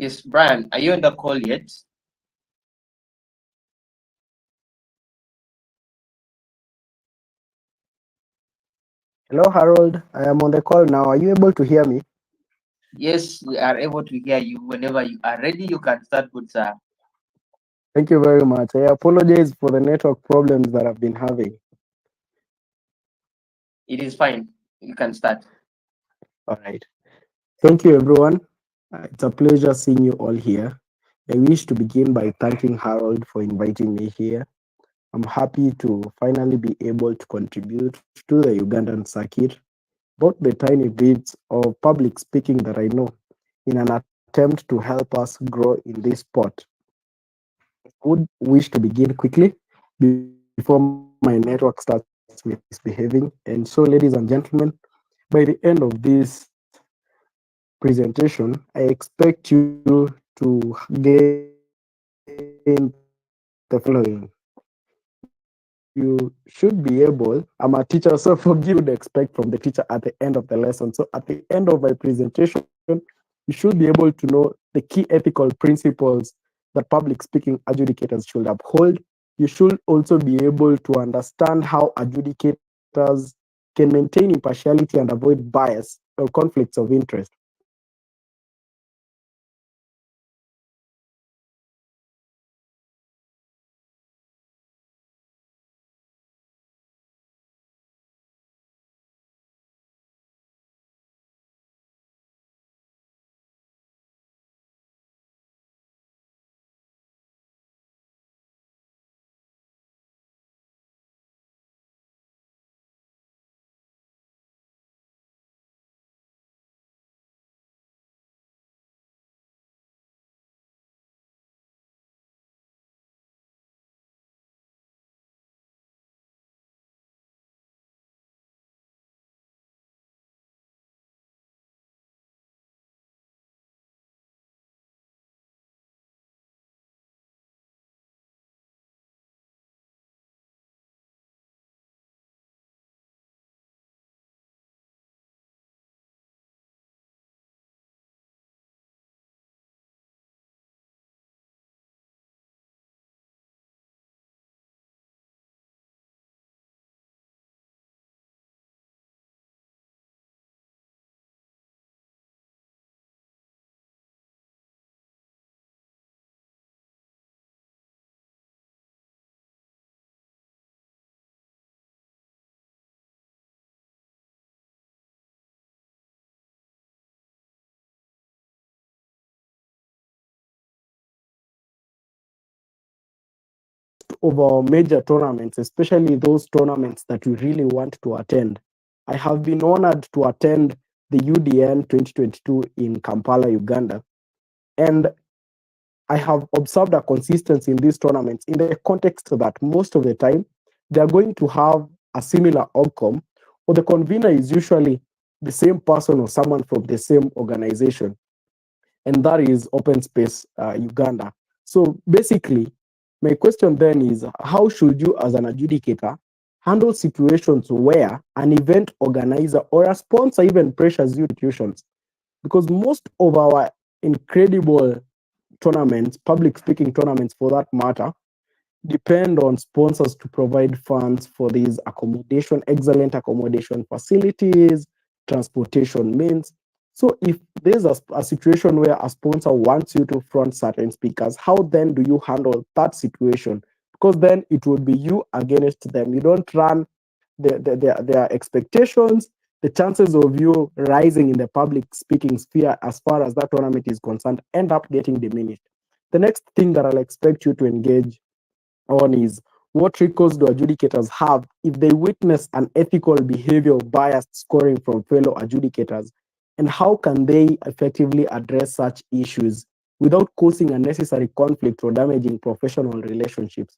Yes, Brian, are you on the call yet? Hello, Harold. I am on the call now. Are you able to hear me? Yes, we are able to hear you. Whenever you are ready, you can start, good sir. Thank you very much. I apologize for the network problems that I've been having. It is fine. You can start. All right. Thank you, everyone. It's a pleasure seeing you all here. I wish to begin by thanking Harold for inviting me here. I'm happy to finally be able to contribute to the Ugandan circuit, both the tiny bits of public speaking that I know, in an attempt to help us grow in this sport. I would wish to begin quickly before my network starts misbehaving. And so, ladies and gentlemen, by the end of this presentation, I expect you to gain the following. You should be able, I'm a teacher, so forgive me, what you would expect from the teacher at the end of the lesson. So at the end of my presentation, you should be able to know the key ethical principles that public speaking adjudicators should uphold. You should also be able to understand how adjudicators can maintain impartiality and avoid bias or conflicts of interest. You should also be able to understand how adjudicators can ensure fairness and equality in the process. Most of our major tournaments, especially those tournaments that we really want to attend. I have been honored to attend the UDN 2022 in Kampala, Uganda, and I have observed a consistency in these tournaments in the context that most of the time they are going to have a similar outcome, or the convener is usually the same person or someone from the same organization, and that is Open Space Uganda. So basically, my question then is how should you, as an adjudicator, handle situations where an event organizer or a sponsor even pressures you to institutions? Because most of our incredible tournaments, public speaking tournaments for that matter, depend on sponsors to provide funds for these accommodation, excellent accommodation facilities, transportation means. So if there's a situation where a sponsor wants you to front certain speakers, how then do you handle that situation? Because then it would be you against them. You don't run their expectations. The chances of you rising in the public speaking sphere as far as that tournament is concerned end up getting diminished. The next thing that I'll expect you to engage on is what recourse do adjudicators have if they witness an ethical behavior of biased scoring from fellow adjudicators, and how can they effectively address such issues without causing unnecessary conflict or damaging professional relationships?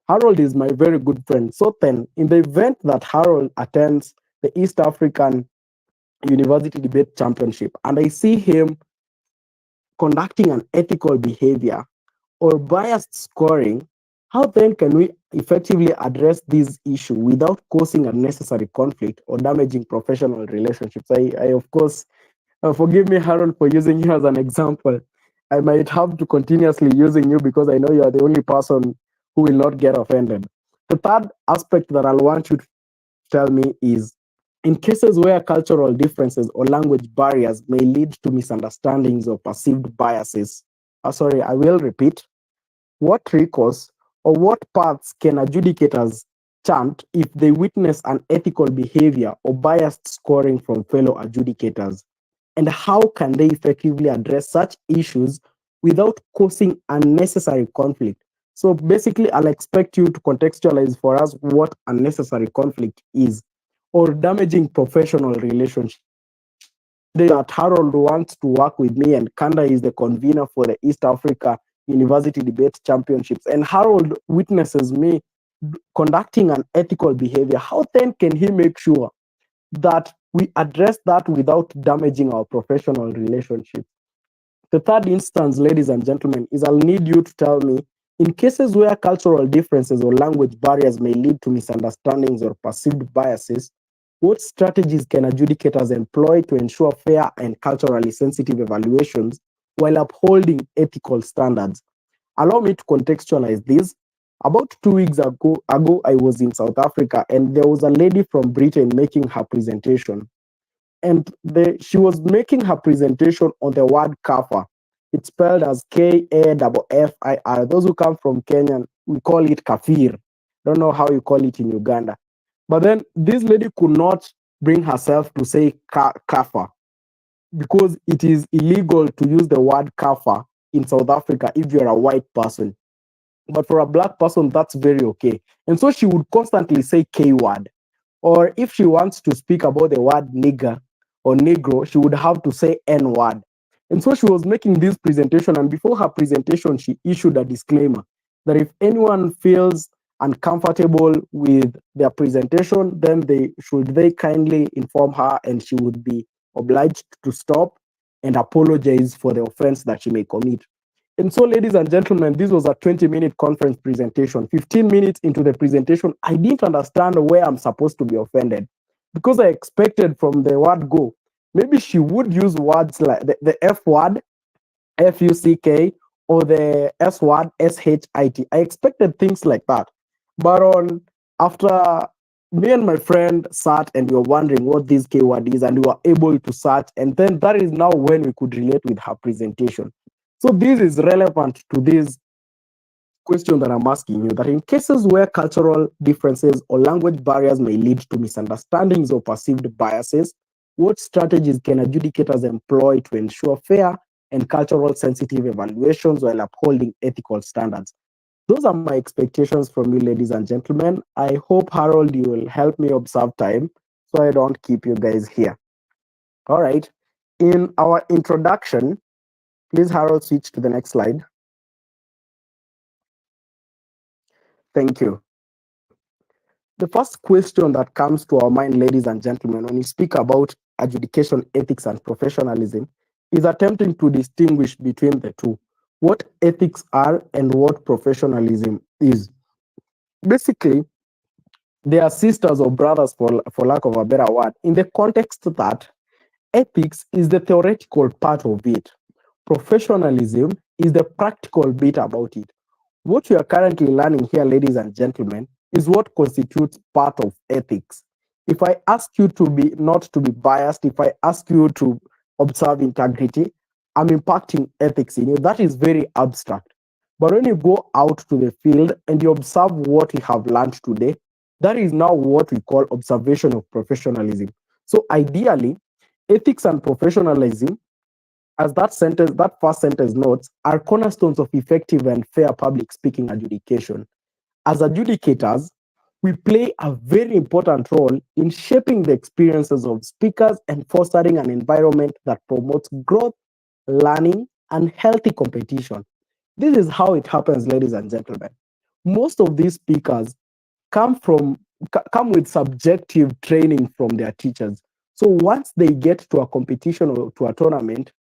Harold is my very good friend. So then, in the event that Harold attends the East African University Debate Championship and I see him conducting an ethical behavior or biased scoring, how then can we effectively address this issue without causing unnecessary conflict or damaging professional relationships? I of course, forgive me, Harold, for using you as an example. I might have to continuously using you because I know you are the only person who will not get offended. The third aspect that I'll want you to tell me is in cases where cultural differences or language barriers may lead to misunderstandings or perceived biases. Sorry, I will repeat. What recourse or what paths can adjudicators chant if they witness unethical behavior or biased scoring from fellow adjudicators? And how can they effectively address such issues without causing unnecessary conflict? So basically, I'll expect you to contextualize for us what unnecessary conflict is or damaging professional relationship. Let's say that Harold wants to work with me and Kanda is the convener for the East Africa University Debate Championships, and Harold witnesses me conducting an ethical behavior. How then can he make sure that we address that without damaging our professional relationship? The third instance, ladies and gentlemen, is I'll need you to tell me in cases where cultural differences or language barriers may lead to misunderstandings or perceived biases, what strategies can adjudicators employ to ensure fair and culturally sensitive evaluations while upholding ethical standards? Allow me to contextualize this. About 2 weeks ago, I was in South Africa and there was a lady from Britain making her presentation, and she was making her presentation on the word kafir. It's spelled as Kafir. Those who come from Kenya, we call it kafir. Don't know how you call it in Uganda. But then this lady could not bring herself to say kafir because it is illegal to use the word kafir in South Africa if you're a white person. But for a black person, that's very okay. And so she would constantly say K word. Or if she wants to speak about the word nigger or negro, she would have to say N word. And so she was making this presentation, and before her presentation, she issued a disclaimer that if anyone feels uncomfortable with their presentation, then they kindly inform her, and she would be obliged to stop and apologize for the offense that she may commit. And so, ladies and gentlemen, this was a 20-minute conference presentation. 15 minutes into the presentation, I didn't understand where I'm supposed to be offended because I expected from the word go, maybe she would use words like the F word, FUCK, or the S word, SHIT. I expected things like that. But after me and my friend sat and we were wondering what this K word is, and we were able to search, and then that is now when we could relate with her presentation. So this is relevant to this question that I'm asking you, that in cases where cultural differences or language barriers may lead to misunderstandings or perceived biases, what strategies can adjudicators employ to ensure fair and cultural sensitive evaluations while upholding ethical standards? Those are my expectations from you, ladies and gentlemen. I hope, Harold, you will help me observe time so I don't keep you guys here. All right. In our introduction, please, Harold, switch to the next slide. Thank you. The first question that comes to our mind, ladies and gentlemen, when we speak about adjudication ethics and professionalism, is attempting to distinguish between the two, what ethics are and what professionalism is. Basically, they are sisters or brothers, for lack of a better word, in the context that ethics is the theoretical part of it. Professionalism is the practical bit about it. What you are currently learning here, ladies and gentlemen, is what constitutes part of ethics. If I ask you to be not to be biased, if I ask you to observe integrity, I'm impacting ethics in you. That is very abstract. But when you go out to the field and you observe what we have learned today, that is now what we call observation of professionalism. So ideally, ethics and professionalism, as that first sentence notes, are cornerstones of effective and fair public speaking adjudication. As adjudicators, we play a very important role in shaping the experiences of speakers and fostering an environment that promotes growth, learning, and healthy competition. This is how it happens, ladies and gentlemen. Most of these speakers come from come with subjective training from their teachers. So once they get to a competition or to a tournament,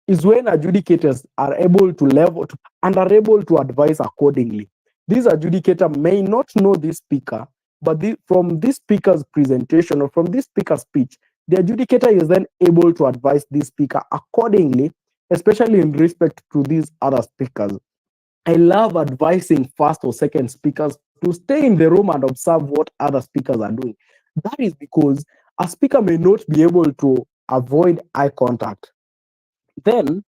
is when adjudicators are able to level and are able to advise accordingly. This adjudicator may not know this speaker, but from this speaker's presentation or from this speaker's speech, the adjudicator is then able to advise this speaker accordingly especially in respect to these other speakers. I love advising first or second speakers to stay in the room and observe what other speakers are doing. That is because a speaker may not be able to avoid eye contact. Then,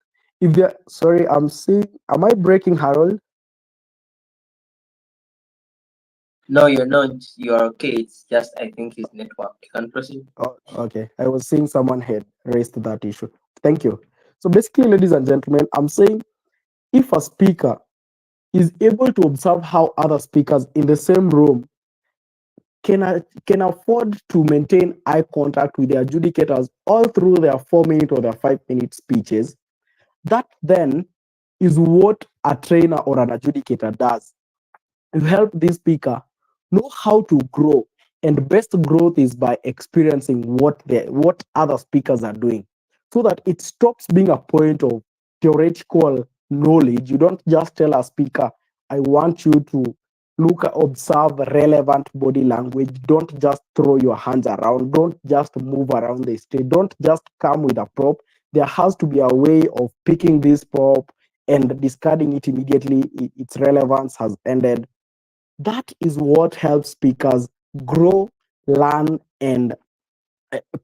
if they're sorry, I'm seeing, am I breaking, Harold? No, you're not. You're okay. It's just I think his network. You can proceed. Oh, okay. I was seeing someone had raised that issue. Thank you. So basically, ladies and gentlemen, I'm saying if a speaker is able to observe how other speakers in the same room can afford to maintain eye contact with the adjudicators all through their 4 minute or their 5 minute speeches, that then is what a trainer or an adjudicator does to help this speaker know how to grow. And best growth is by experiencing what other speakers are doing, so that it stops being a point of theoretical knowledge. You don't just tell a speaker, I want you to observe relevant body language. Don't just throw your hands around. Don't just move around the stage. Don't just come with a prop. There has to be a way of picking this prop and discarding it immediately. Its relevance has ended. That is what helps speakers grow, learn, and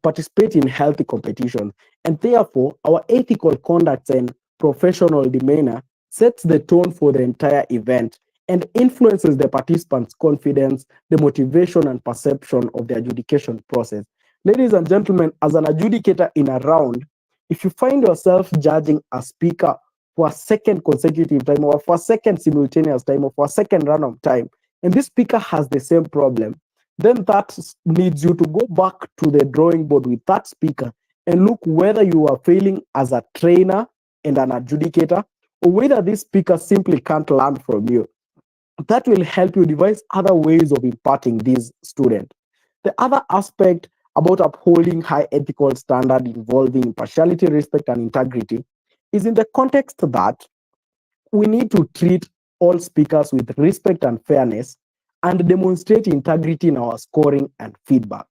participate in healthy competition. And therefore, our ethical conduct and professional demeanor sets the tone for the entire event and influences the participants' confidence, the motivation, and perception of the adjudication process. Ladies and gentlemen, as an adjudicator in a round, if you find yourself judging a speaker for a second consecutive time, or for a second simultaneous time, or for a second random time, and this speaker has the same problem, then that needs you to go back to the drawing board with that speaker and look whether you are failing as a trainer and an adjudicator, or whether this speaker simply can't learn from you. That will help you devise other ways of imparting these students. The other aspect about upholding high ethical standard involving impartiality, respect, and integrity is in the context that we need to treat all speakers with respect and fairness and demonstrate integrity in our scoring and feedback.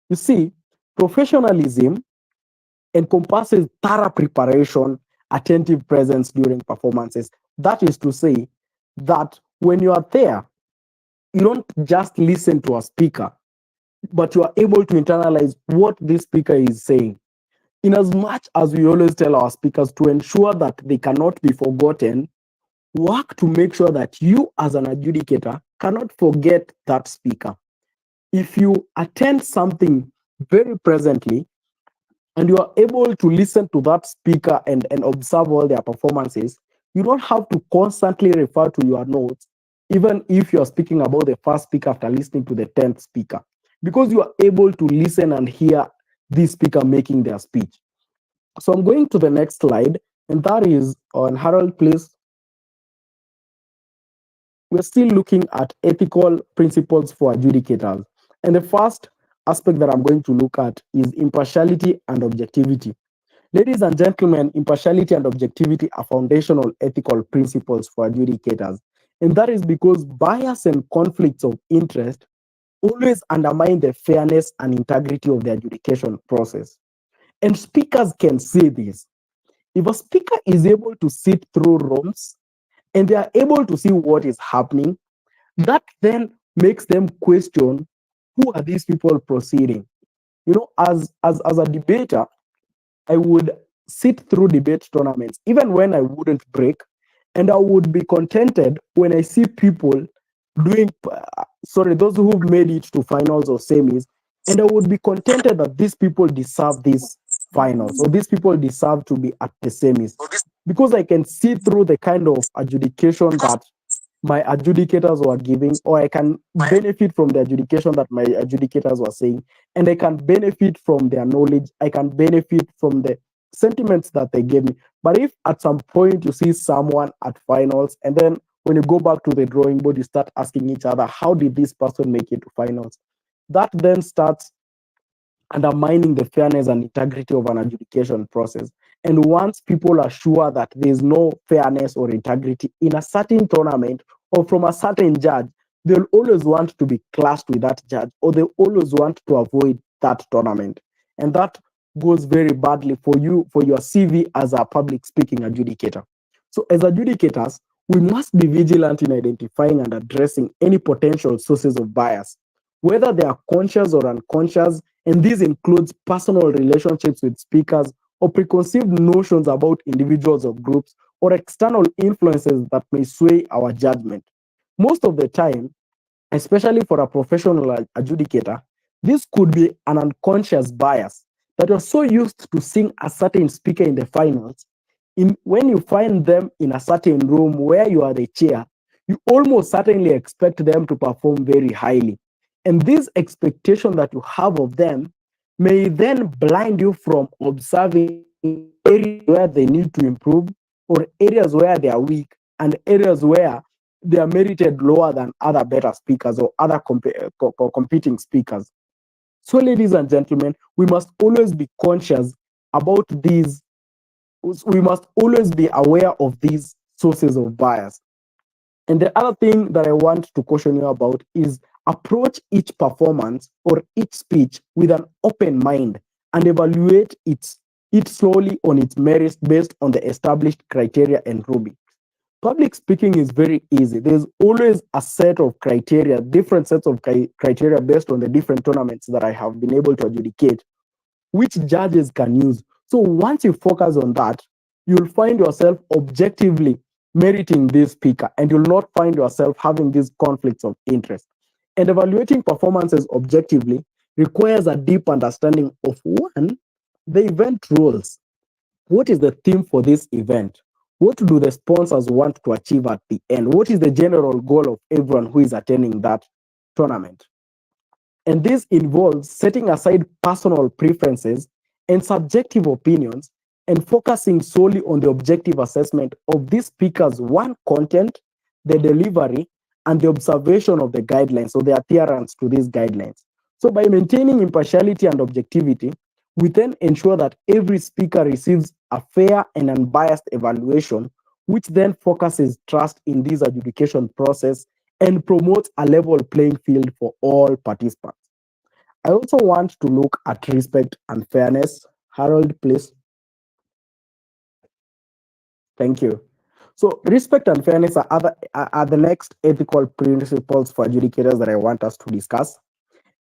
You see, professionalism encompasses thorough preparation, attentive presence during performances. That is to say, that when you are there, you don't just listen to a speaker, but you are able to internalize what this speaker is saying. In as much as we always tell our speakers to ensure that they cannot be forgotten, work to make sure that you, as an adjudicator, cannot forget that speaker. If you attend something very presently and you are able to listen to that speaker and observe all their performances, you don't have to constantly refer to your notes, even if you're speaking about the first speaker after listening to the 10th speaker, because you are able to listen and hear this speaker making their speech. So I'm going to the next slide, and that is on Harold, please. We're still looking at ethical principles for adjudicators. And the first aspect that I'm going to look at is impartiality and objectivity. Ladies and gentlemen, impartiality and objectivity are foundational ethical principles for adjudicators. And that is because bias and conflicts of interest always undermine the fairness and integrity of the adjudication process. And speakers can say this. If a speaker is able to sit through rooms and they are able to see what is happening, that then makes them question, who are these people proceeding? You know, as a debater, I would sit through debate tournaments, even when I wouldn't break, and I would be contented when I see people doing, sorry, those who've made it to finals or semis, and I would be contented that these people deserve these finals, or these people deserve to be at the semis, because I can see through the kind of adjudication that my adjudicators were giving, or I can benefit from the adjudication that my adjudicators were saying, and I can benefit from their knowledge. I can benefit from the sentiments that they gave me. But if at some point you see someone at finals, and then when you go back to the drawing board, you start asking each other, how did this person make it to finals? That then starts undermining the fairness and integrity of an adjudication process. And once people are sure that there's no fairness or integrity in a certain tournament or from a certain judge, they'll always want to be clashed with that judge, or they always want to avoid that tournament. And that goes very badly for you, for your CV as a public speaking adjudicator. So, as adjudicators, we must be vigilant in identifying and addressing any potential sources of bias, whether they are conscious or unconscious, and this includes personal relationships with speakers or preconceived notions about individuals or groups or external influences that may sway our judgment. Most of the time, especially for a professional adjudicator, this could be an unconscious bias that you're so used to seeing a certain speaker in the finals. When you find them in a certain room where you are the chair, you almost certainly expect them to perform very highly. And this expectation that you have of them may then blind you from observing areas where they need to improve or areas where they are weak and areas where they are merited lower than other better speakers or other competing speakers. So, ladies and gentlemen, we must always be conscious about these. We must always be aware of these sources of bias. And the other thing that I want to caution you about is approach each performance or each speech with an open mind and evaluate it slowly on its merits based on the established criteria and rubric. Public speaking is very easy. There's always a set of criteria, different sets of criteria based on the different tournaments that I have been able to adjudicate, which judges can use. So once you focus on that, you'll find yourself objectively meriting this speaker and you'll not find yourself having these conflicts of interest. And evaluating performances objectively requires a deep understanding of one, the event rules. What is the theme for this event? What do the sponsors want to achieve at the end? What is the general goal of everyone who is attending that tournament? And this involves setting aside personal preferences and subjective opinions and focusing solely on the objective assessment of this speaker's one content, the delivery, and the observation of the guidelines or the adherence to these guidelines. So, by maintaining impartiality and objectivity, we then ensure that every speaker receives a fair and unbiased evaluation, which then focuses trust in this adjudication process and promotes a level playing field for all participants. I also want to look at respect and fairness. Harold, please. Thank you. So, respect and fairness are the next ethical principles for adjudicators that I want us to discuss.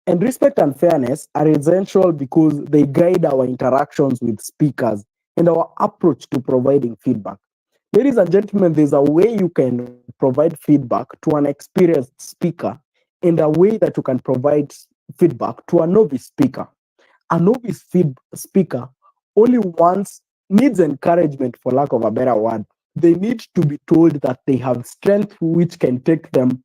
And respect and fairness are essential because they guide our interactions with speakers and our approach to providing feedback. Ladies and gentlemen, there's a way you can provide feedback to an experienced speaker and a way that you can provide feedback to a novice speaker. A novice speaker only wants needs encouragement, for lack of a better word. They need to be told that they have strength which can take them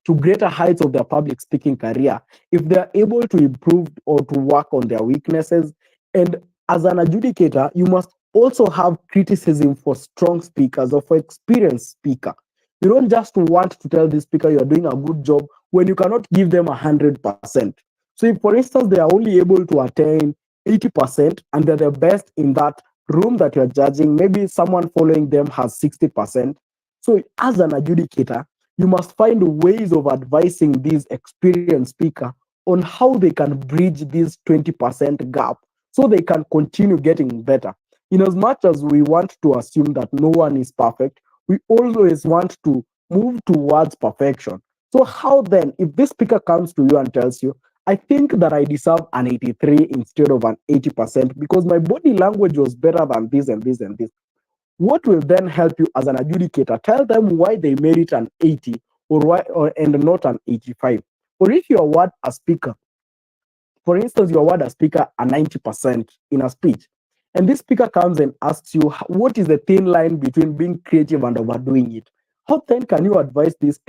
to greater heights of their public speaking career if they're able to improve or to work on their weaknesses. And as an adjudicator, you must also have criticism for strong speakers or for experienced speaker. You don't just want to tell the speaker you're doing a good job when you cannot give them 100%. So if, for instance, they are only able to attain 80% and they're the best in that room that you're judging, maybe someone following them has 60%. So as an adjudicator, you must find ways of advising these experienced speaker on how they can bridge this 20% gap so they can continue getting better. In as much as we want to assume that no one is perfect, we always want to move towards perfection. So how then, if this speaker comes to you and tells you, I think that I deserve an 83 instead of an 80% because my body language was better than this and this and this, what will then help you as an adjudicator? Tell them why they merit an 80 or why and not an 85. Or if you award a speaker, for instance, you award a speaker a 90% in a speech, and this speaker comes and asks you what is the thin line between being creative and overdoing it. How then can you advise this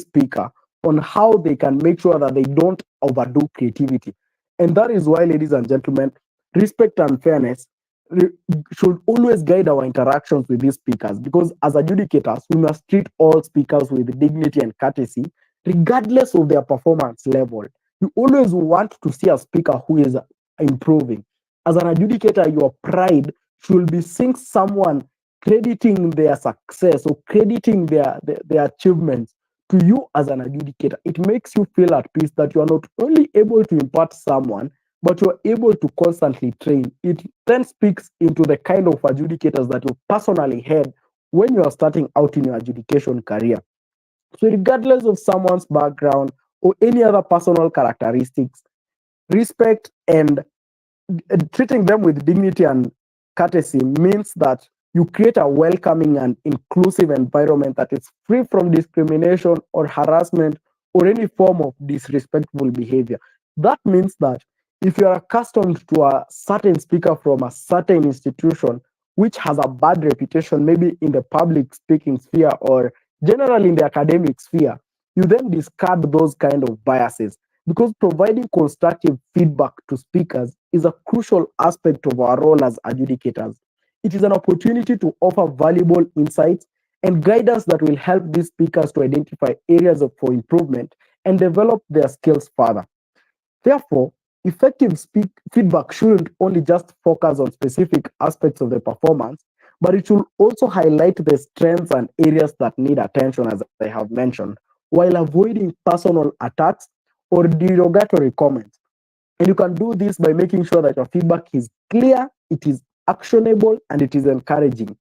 speaker on how they can make sure that they don't overdo creativity? And that is why, ladies and gentlemen, respect and fairness should always guide our interactions with these speakers, because as adjudicators, we must treat all speakers with dignity and courtesy, regardless of their performance level. You always want to see a speaker who is improving. As an adjudicator, your pride should be seeing someone crediting their success or crediting their achievements to you as an adjudicator. It makes you feel at peace that you are not only able to impart someone, but you're able to constantly train. It then speaks into the kind of adjudicators that you personally had when you are starting out in your adjudication career. So, regardless of someone's background or any other personal characteristics, respect and treating them with dignity and courtesy means that you create a welcoming and inclusive environment that is free from discrimination or harassment or any form of disrespectful behavior. That means that if you are accustomed to a certain speaker from a certain institution which has a bad reputation, maybe in the public speaking sphere or generally in the academic sphere, you then discard those kind of biases because providing constructive feedback to speakers is a crucial aspect of our role as adjudicators. It is an opportunity to offer valuable insights and guidance that will help these speakers to identify areas for improvement and develop their skills further. Therefore, effective feedback shouldn't only just focus on specific aspects of the performance, but it should also highlight the strengths and areas that need attention, as I have mentioned, while avoiding personal attacks or derogatory comments. And you can do this by making sure that your feedback is clear, it is actionable, and it is encouraging.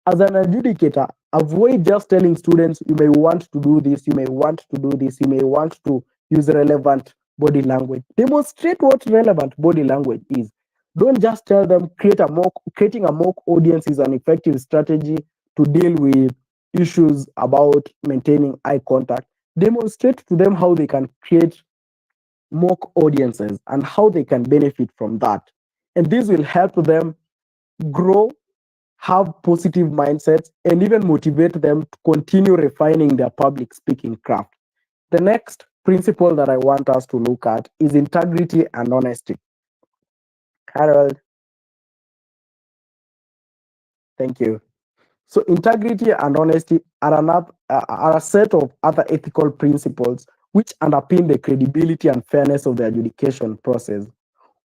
As an adjudicator, avoid just telling students you may want to do this, you may want to do this, you may want to use relevant body language. Demonstrate what relevant body language is. Don't just tell them creating a mock audience is an effective strategy to deal with issues about maintaining eye contact. Demonstrate to them how they can create mock audiences and how they can benefit from that. And this will help them grow, have positive mindsets, and even motivate them to continue refining their public speaking craft. The next principle that I want us to look at is integrity and honesty. Harold, thank you. So, integrity and honesty are a set of other ethical principles which underpin the credibility and fairness of the adjudication process.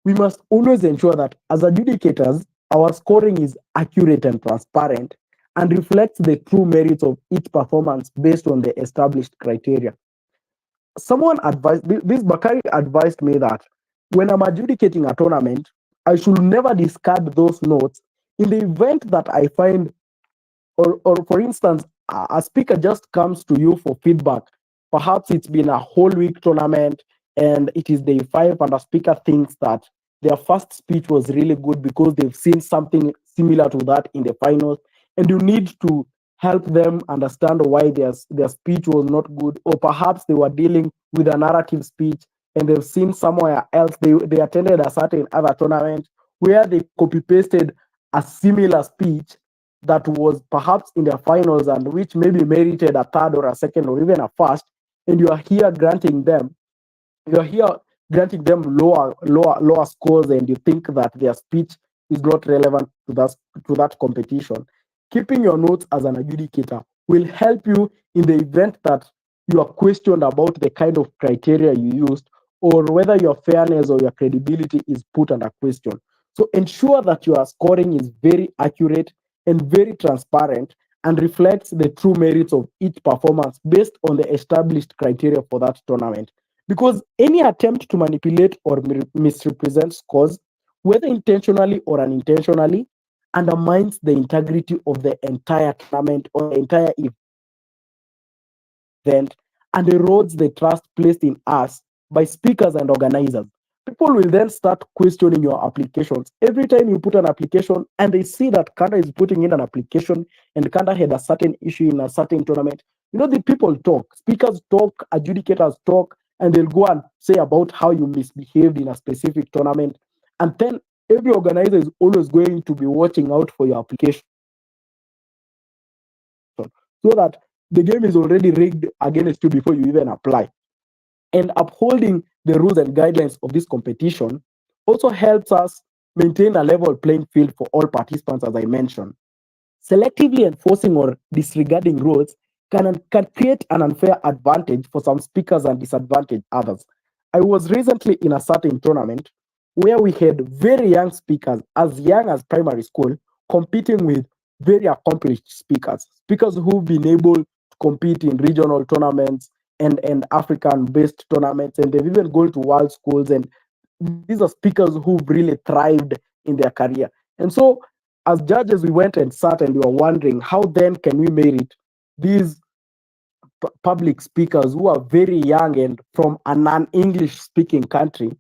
We must always ensure that as adjudicators, our scoring is accurate and transparent and reflects the true merits of each performance based on the established criteria. This Bakari advised me that when I'm adjudicating a tournament, I should never discard those notes in the event that I find, or for instance, a speaker just comes to you for feedback. Perhaps it's been a whole week tournament and it is day 5, and a speaker thinks that their first speech was really good because they've seen something similar to that in the finals, and you need to help them understand why their speech was not good, or perhaps they were dealing with a narrative speech and they've seen somewhere else, they attended a certain other tournament where they copy pasted a similar speech that was perhaps in their finals and which maybe merited a third or a second or even a first, and you are here granting them lower scores, and you think that their speech is not relevant to that competition. Keeping your notes as an adjudicator will help you in the event that you are questioned about the kind of criteria you used, or whether your fairness or your credibility is put under question. So ensure that your scoring is very accurate and very transparent and reflects the true merits of each performance based on the established criteria for that tournament. Because any attempt to manipulate or misrepresent scores, whether intentionally or unintentionally, undermines the integrity of the entire tournament or the entire event and erodes the trust placed in us by speakers and organizers. People will then start questioning your applications. Every time you put an application and they see that Kanda is putting in an application and Kanda had a certain issue in a certain tournament, the people talk, speakers talk, adjudicators talk, and they'll go and say about how you misbehaved in a specific tournament. And then every organizer is always going to be watching out for your application so that the game is already rigged against you before you even apply. And upholding the rules and guidelines of this competition also helps us maintain a level playing field for all participants, as I mentioned. Selectively enforcing or disregarding rules can create an unfair advantage for some speakers and disadvantage others. I was recently in a certain tournament where we had very young speakers, as young as primary school, competing with very accomplished speakers who've been able to compete in regional tournaments and African based tournaments, and they've even gone to world schools. And these are speakers who've really thrived in their career. And so, as judges, we went and sat and we were wondering how then can we merit these public speakers who are very young and from a non-English speaking country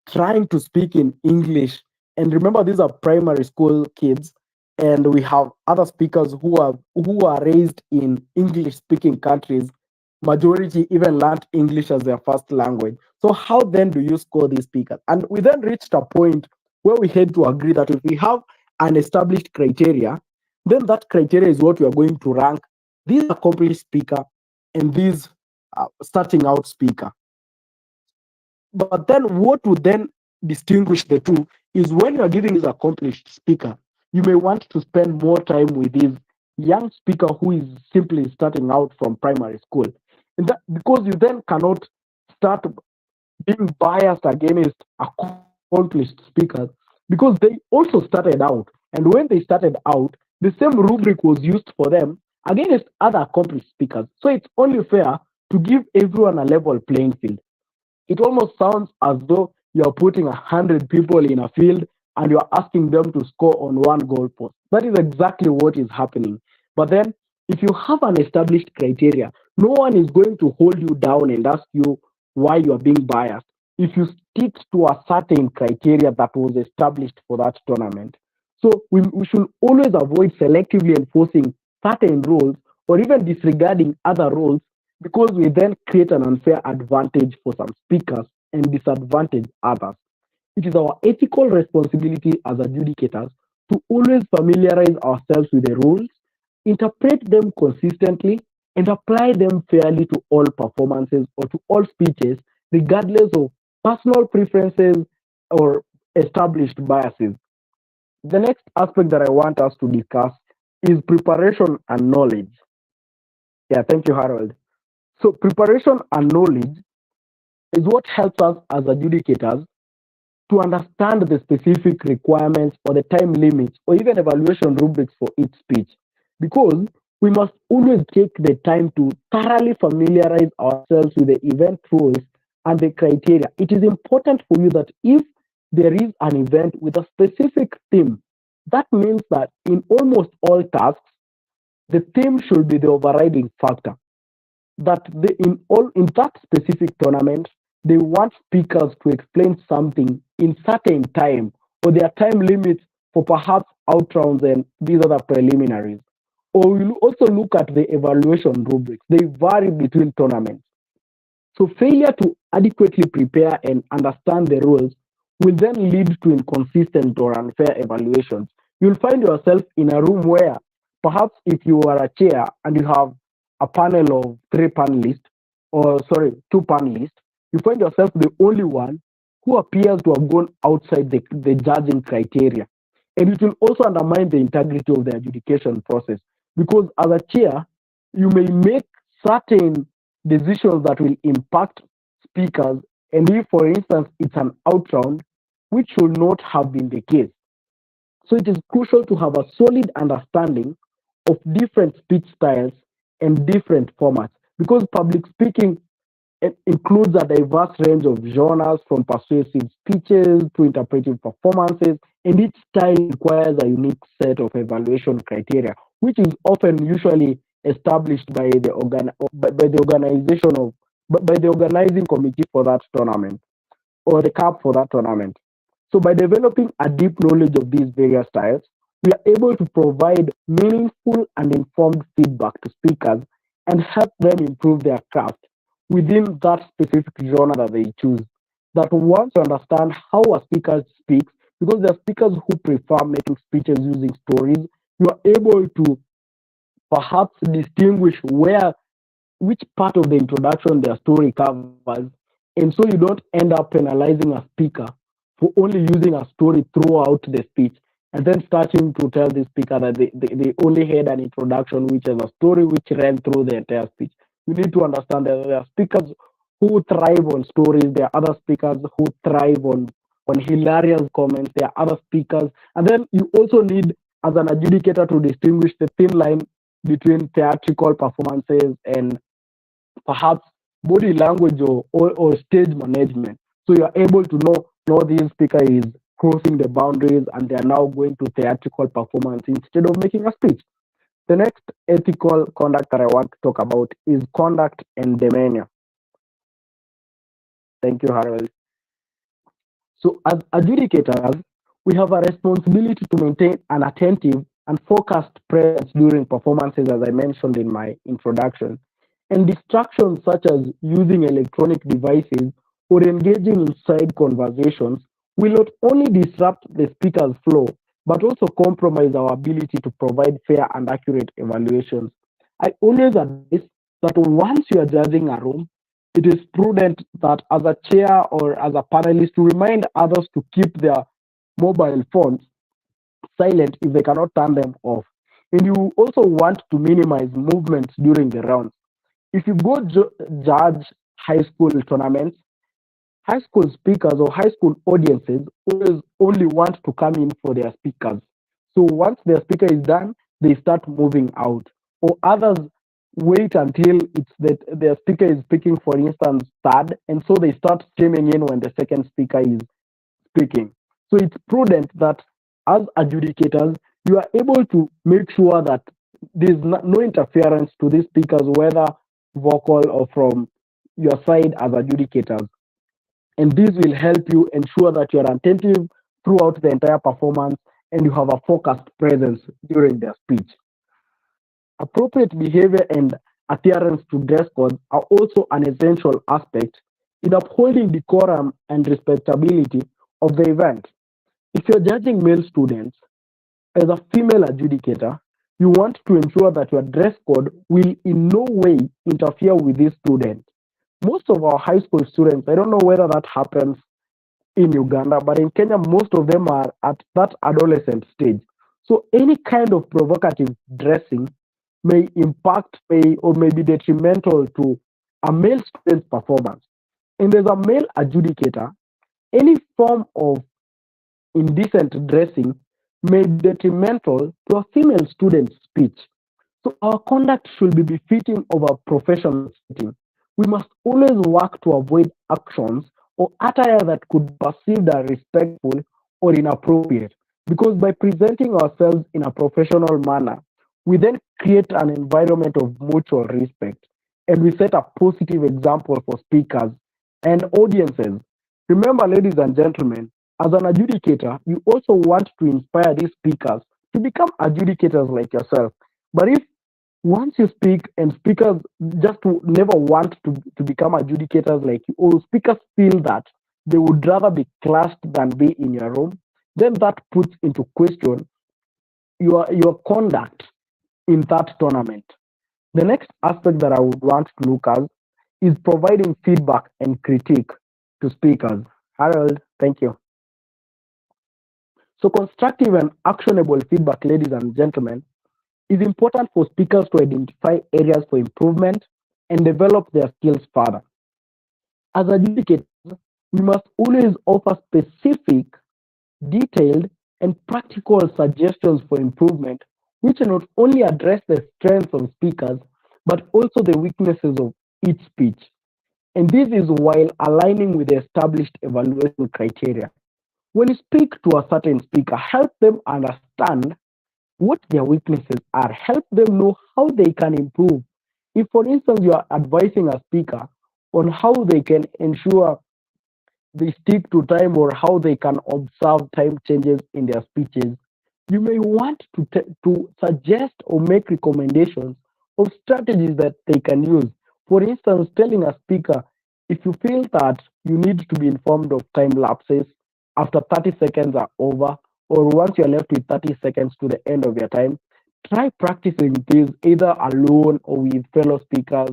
trying to speak in English. And remember, these are primary school kids, and we have other speakers who are raised in English speaking countries. Majority even learned English as their first language. So how then do you score these speakers? And we then reached a point where we had to agree that if we have an established criteria, then that criteria is what we are going to rank these accomplished speaker and these starting out speaker. But then what would then distinguish the two is when you're giving this accomplished speaker, you may want to spend more time with this young speaker who is simply starting out from primary school. And that, because you then cannot start being biased against accomplished speakers because they also started out. And when they started out, the same rubric was used for them against other accomplished speakers. So it's only fair to give everyone a level playing field. It almost sounds as though you're putting 100 people in a field and you're asking them to score on one goalpost. That is exactly what is happening. But then, if you have an established criteria, no one is going to hold you down and ask you why you are being biased. If you stick to a certain criteria that was established for that tournament. So we should always avoid selectively enforcing certain rules or even disregarding other rules because we then create an unfair advantage for some speakers and disadvantage others. It is our ethical responsibility as adjudicators to always familiarize ourselves with the rules, interpret them consistently, and apply them fairly to all performances or to all speeches, regardless of personal preferences or established biases. The next aspect that I want us to discuss is preparation and knowledge. Yeah, thank you, Harold. So, preparation and knowledge is what helps us as adjudicators to understand the specific requirements or the time limits or even evaluation rubrics for each speech. Because we must always take the time to thoroughly familiarize ourselves with the event rules and the criteria. It is important for you that if there is an event with a specific theme, that means that in almost all tasks, the theme should be the overriding factor that in that specific tournament they want speakers to explain something in certain time or their time limits for perhaps out rounds and these other preliminaries. Or we'll also look at the evaluation rubrics. They vary between tournaments. So failure to adequately prepare and understand the rules will then lead to inconsistent or unfair evaluations. You'll find yourself in a room where perhaps if you are a chair and you have a panel of three panelists, or sorry, two panelists, you find yourself the only one who appears to have gone outside the judging criteria. And it will also undermine the integrity of the adjudication process because as a chair, you may make certain decisions that will impact speakers. And if, for instance, it's an out round, which should not have been the case. So it is crucial to have a solid understanding of different speech styles and different formats because public speaking includes a diverse range of genres from persuasive speeches to interpretive performances, and each style requires a unique set of evaluation criteria, which is often usually established by the organization of by the organizing committee for that tournament or the CAP for that tournament. So by developing a deep knowledge of these various styles, we are able to provide meaningful and informed feedback to speakers and help them improve their craft within that specific genre that they choose. That once you understand how a speaker speaks, because there are speakers who prefer making speeches using stories, you are able to perhaps distinguish where which part of the introduction their story covers. And so you don't end up penalizing a speaker for only using a story throughout the speech and then starting to tell the speaker that they only had an introduction, which is a story which ran through the entire speech. You need to understand that there are speakers who thrive on stories, there are other speakers who thrive on hilarious comments, there are other speakers. And then you also need, as an adjudicator, to distinguish the thin line between theatrical performances and perhaps body language or stage management. So you are able to know know this speaker is crossing the boundaries and they are now going to theatrical performance instead of making a speech. The next ethical conduct that I want to talk about is conduct and demeanor. Thank you, Harold. So, as adjudicators, we have a responsibility to maintain an attentive and focused presence during performances, as I mentioned in my introduction. And distractions such as using electronic devices or engaging in side conversations will not only disrupt the speaker's flow, but also compromise our ability to provide fair and accurate evaluations. I always advise that once you are judging a room, it is prudent that as a chair or as a panelist to remind others to keep their mobile phones silent if they cannot turn them off. And you also want to minimize movements during the rounds. If you go judge high school tournaments, high school speakers or high school audiences always only want to come in for their speakers. So once their speaker is done, they start moving out. Or others wait until it's that their speaker is speaking, for instance, third, and so they start streaming in when the second speaker is speaking. So it's prudent that as adjudicators, you are able to make sure that there's no interference to these speakers, whether vocal or from your side as adjudicators. And this will help you ensure that you are attentive throughout the entire performance and you have a focused presence during their speech. Appropriate behavior and adherence to dress codes are also an essential aspect in upholding decorum and respectability of the event. If you're judging male students, as a female adjudicator, you want to ensure that your dress code will in no way interfere with this student. Most of our high school students, I don't know whether that happens in Uganda, but in Kenya, most of them are at that adolescent stage. So any kind of provocative dressing may impact or may be detrimental to a male student's performance. And as a male adjudicator, any form of indecent dressing may be detrimental to a female student's speech. So our conduct should be befitting of a professional setting. We must always work to avoid actions or attire that could be perceived as respectful or inappropriate. Because by presenting ourselves in a professional manner, we then create an environment of mutual respect and we set a positive example for speakers and audiences. Remember, ladies and gentlemen, as an adjudicator, you also want to inspire these speakers to become adjudicators like yourself. But if once you speak and speakers just never want to become adjudicators like you, or speakers feel that they would rather be classed than be in your room, then that puts into question your conduct in that tournament. The next aspect that I would want to look at is providing feedback and critique to speakers. Harold, thank you. So, constructive and actionable feedback, ladies and gentlemen, is important for speakers to identify areas for improvement and develop their skills further. As adjudicators, we must always offer specific, detailed, and practical suggestions for improvement, which not only address the strengths of speakers, but also the weaknesses of each speech. And this is while aligning with the established evaluation criteria. When you speak to a certain speaker, help them understand what their weaknesses are, help them know how they can improve. If, for instance, you are advising a speaker on how they can ensure they stick to time or how they can observe time changes in their speeches, you may want to suggest or make recommendations of strategies that they can use. For instance, telling a speaker, if you feel that you need to be informed of time lapses after 30 seconds are over, or once you're left with 30 seconds to the end of your time, try practicing this either alone or with fellow speakers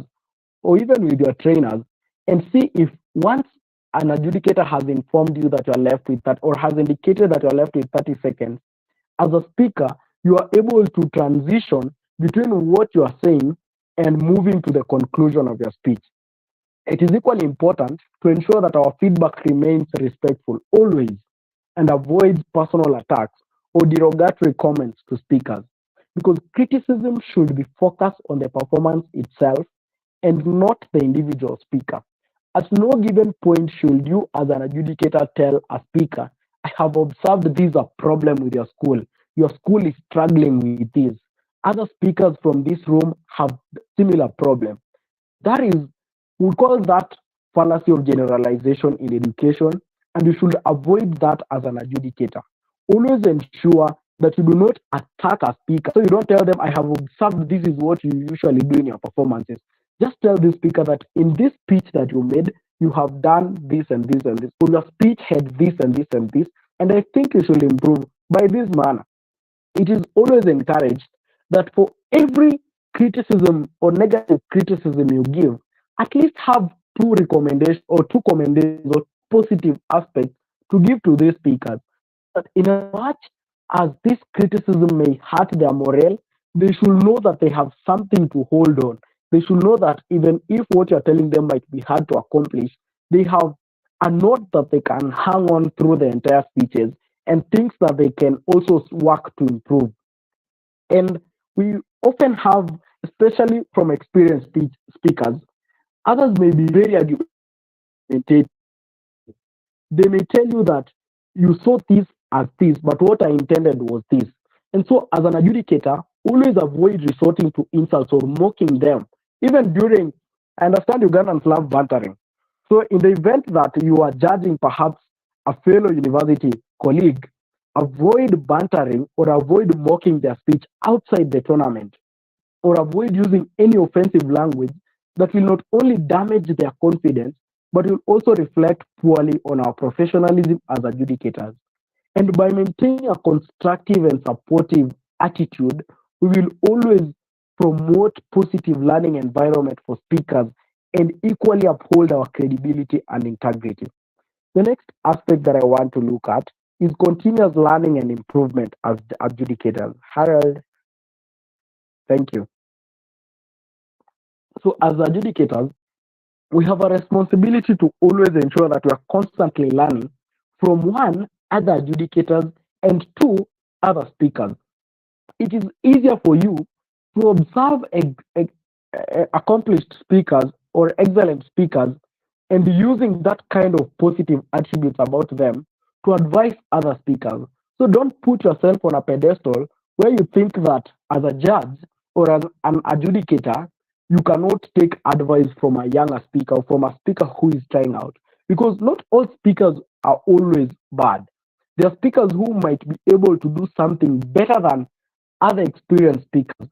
or even with your trainers and see if once an adjudicator has informed you that you're left with that or has indicated that you're left with 30 seconds, as a speaker, you are able to transition between what you are saying and moving to the conclusion of your speech. It is equally important to ensure that our feedback remains respectful always and avoids personal attacks or derogatory comments to speakers because criticism should be focused on the performance itself and not the individual speaker. At no given point should you, as an adjudicator, tell a speaker, I have observed this is a problem with your school. Your school is struggling with this. Other speakers from this room have similar problem. That is, we call that fallacy of generalization in education, and you should avoid that as an adjudicator. Always ensure that you do not attack a speaker. So you don't tell them, I have observed this is what you usually do in your performances. Just tell the speaker that in this speech that you made, you have done this and this and this, or your speech had this and this and this, and I think you should improve by this manner. It is always encouraged that for every criticism or negative criticism you give, at least have two recommendations or two commendations or positive aspects to give to these speakers. But in as much as this criticism may hurt their morale, they should know that they have something to hold on. They should know that even if what you're telling them might be hard to accomplish, they have a note that they can hang on through the entire speeches and things that they can also work to improve. And we often have, especially from experienced speakers, others may be very argumentative. They may tell you that you saw this as this, but what I intended was this. And so, as an adjudicator, always avoid resorting to insults or mocking them. Even during, I understand Ugandans love bantering. So, in the event that you are judging perhaps a fellow university colleague, avoid bantering or avoid mocking their speech outside the tournament, or avoid using any offensive language that will not only damage their confidence but will also reflect poorly on our professionalism as adjudicators. And by maintaining a constructive and supportive attitude, we will always promote positive learning environment for speakers and equally uphold our credibility and integrity. The next aspect that I want to look at is continuous learning and improvement as the adjudicators. Harold, thank you. So, as adjudicators, we have a responsibility to always ensure that we are constantly learning from one, other adjudicators, and two, other speakers. It is easier for you to observe accomplished speakers or excellent speakers and using that kind of positive attributes about them to advise other speakers. So don't put yourself on a pedestal where you think that as a judge or as an adjudicator, you cannot take advice from a younger speaker or from a speaker who is trying out. Because not all speakers are always bad. There are speakers who might be able to do something better than other experienced speakers.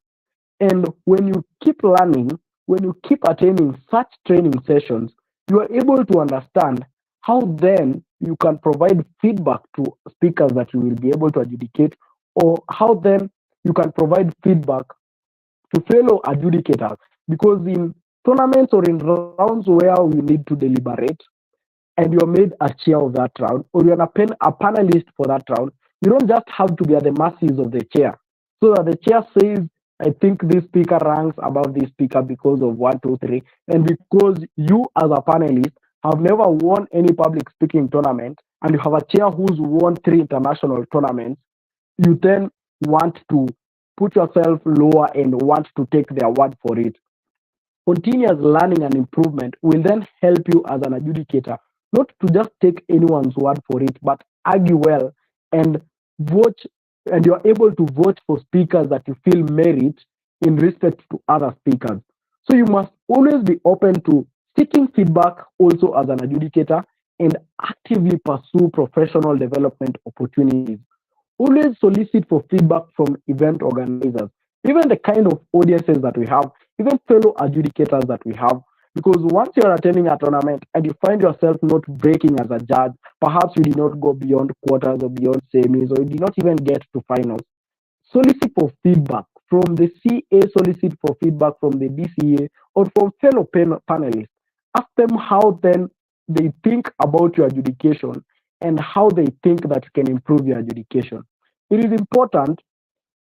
And when you keep learning, when you keep attending such training sessions, you are able to understand how then you can provide feedback to speakers that you will be able to adjudicate, or how then you can provide feedback to fellow adjudicators. Because in tournaments or in rounds where we need to deliberate, and you're made a chair of that round, or you're a panelist for that round, you don't just have to be at the mercies of the chair. So that the chair says, I think this speaker ranks above this speaker because of one, two, three. And because you, as a panelist, have never won any public speaking tournament, and you have a chair who's won three international tournaments, you then want to put yourself lower and want to take their word for it. Continuous learning and improvement will then help you as an adjudicator not to just take anyone's word for it, but argue well and vote, and you're able to vote for speakers that you feel merit in respect to other speakers. So you must always be open to seeking feedback also as an adjudicator and actively pursue professional development opportunities. Always solicit for feedback from event organizers, even the kind of audiences that we have, even fellow adjudicators that we have. Because once you're attending a tournament and you find yourself not breaking as a judge, perhaps you did not go beyond quarters or beyond semis, or you did not even get to finals, solicit for feedback from the CA, solicit for feedback from the DCA, or from fellow panelists. Ask them how then they think about your adjudication and how they think that you can improve your adjudication. It is important.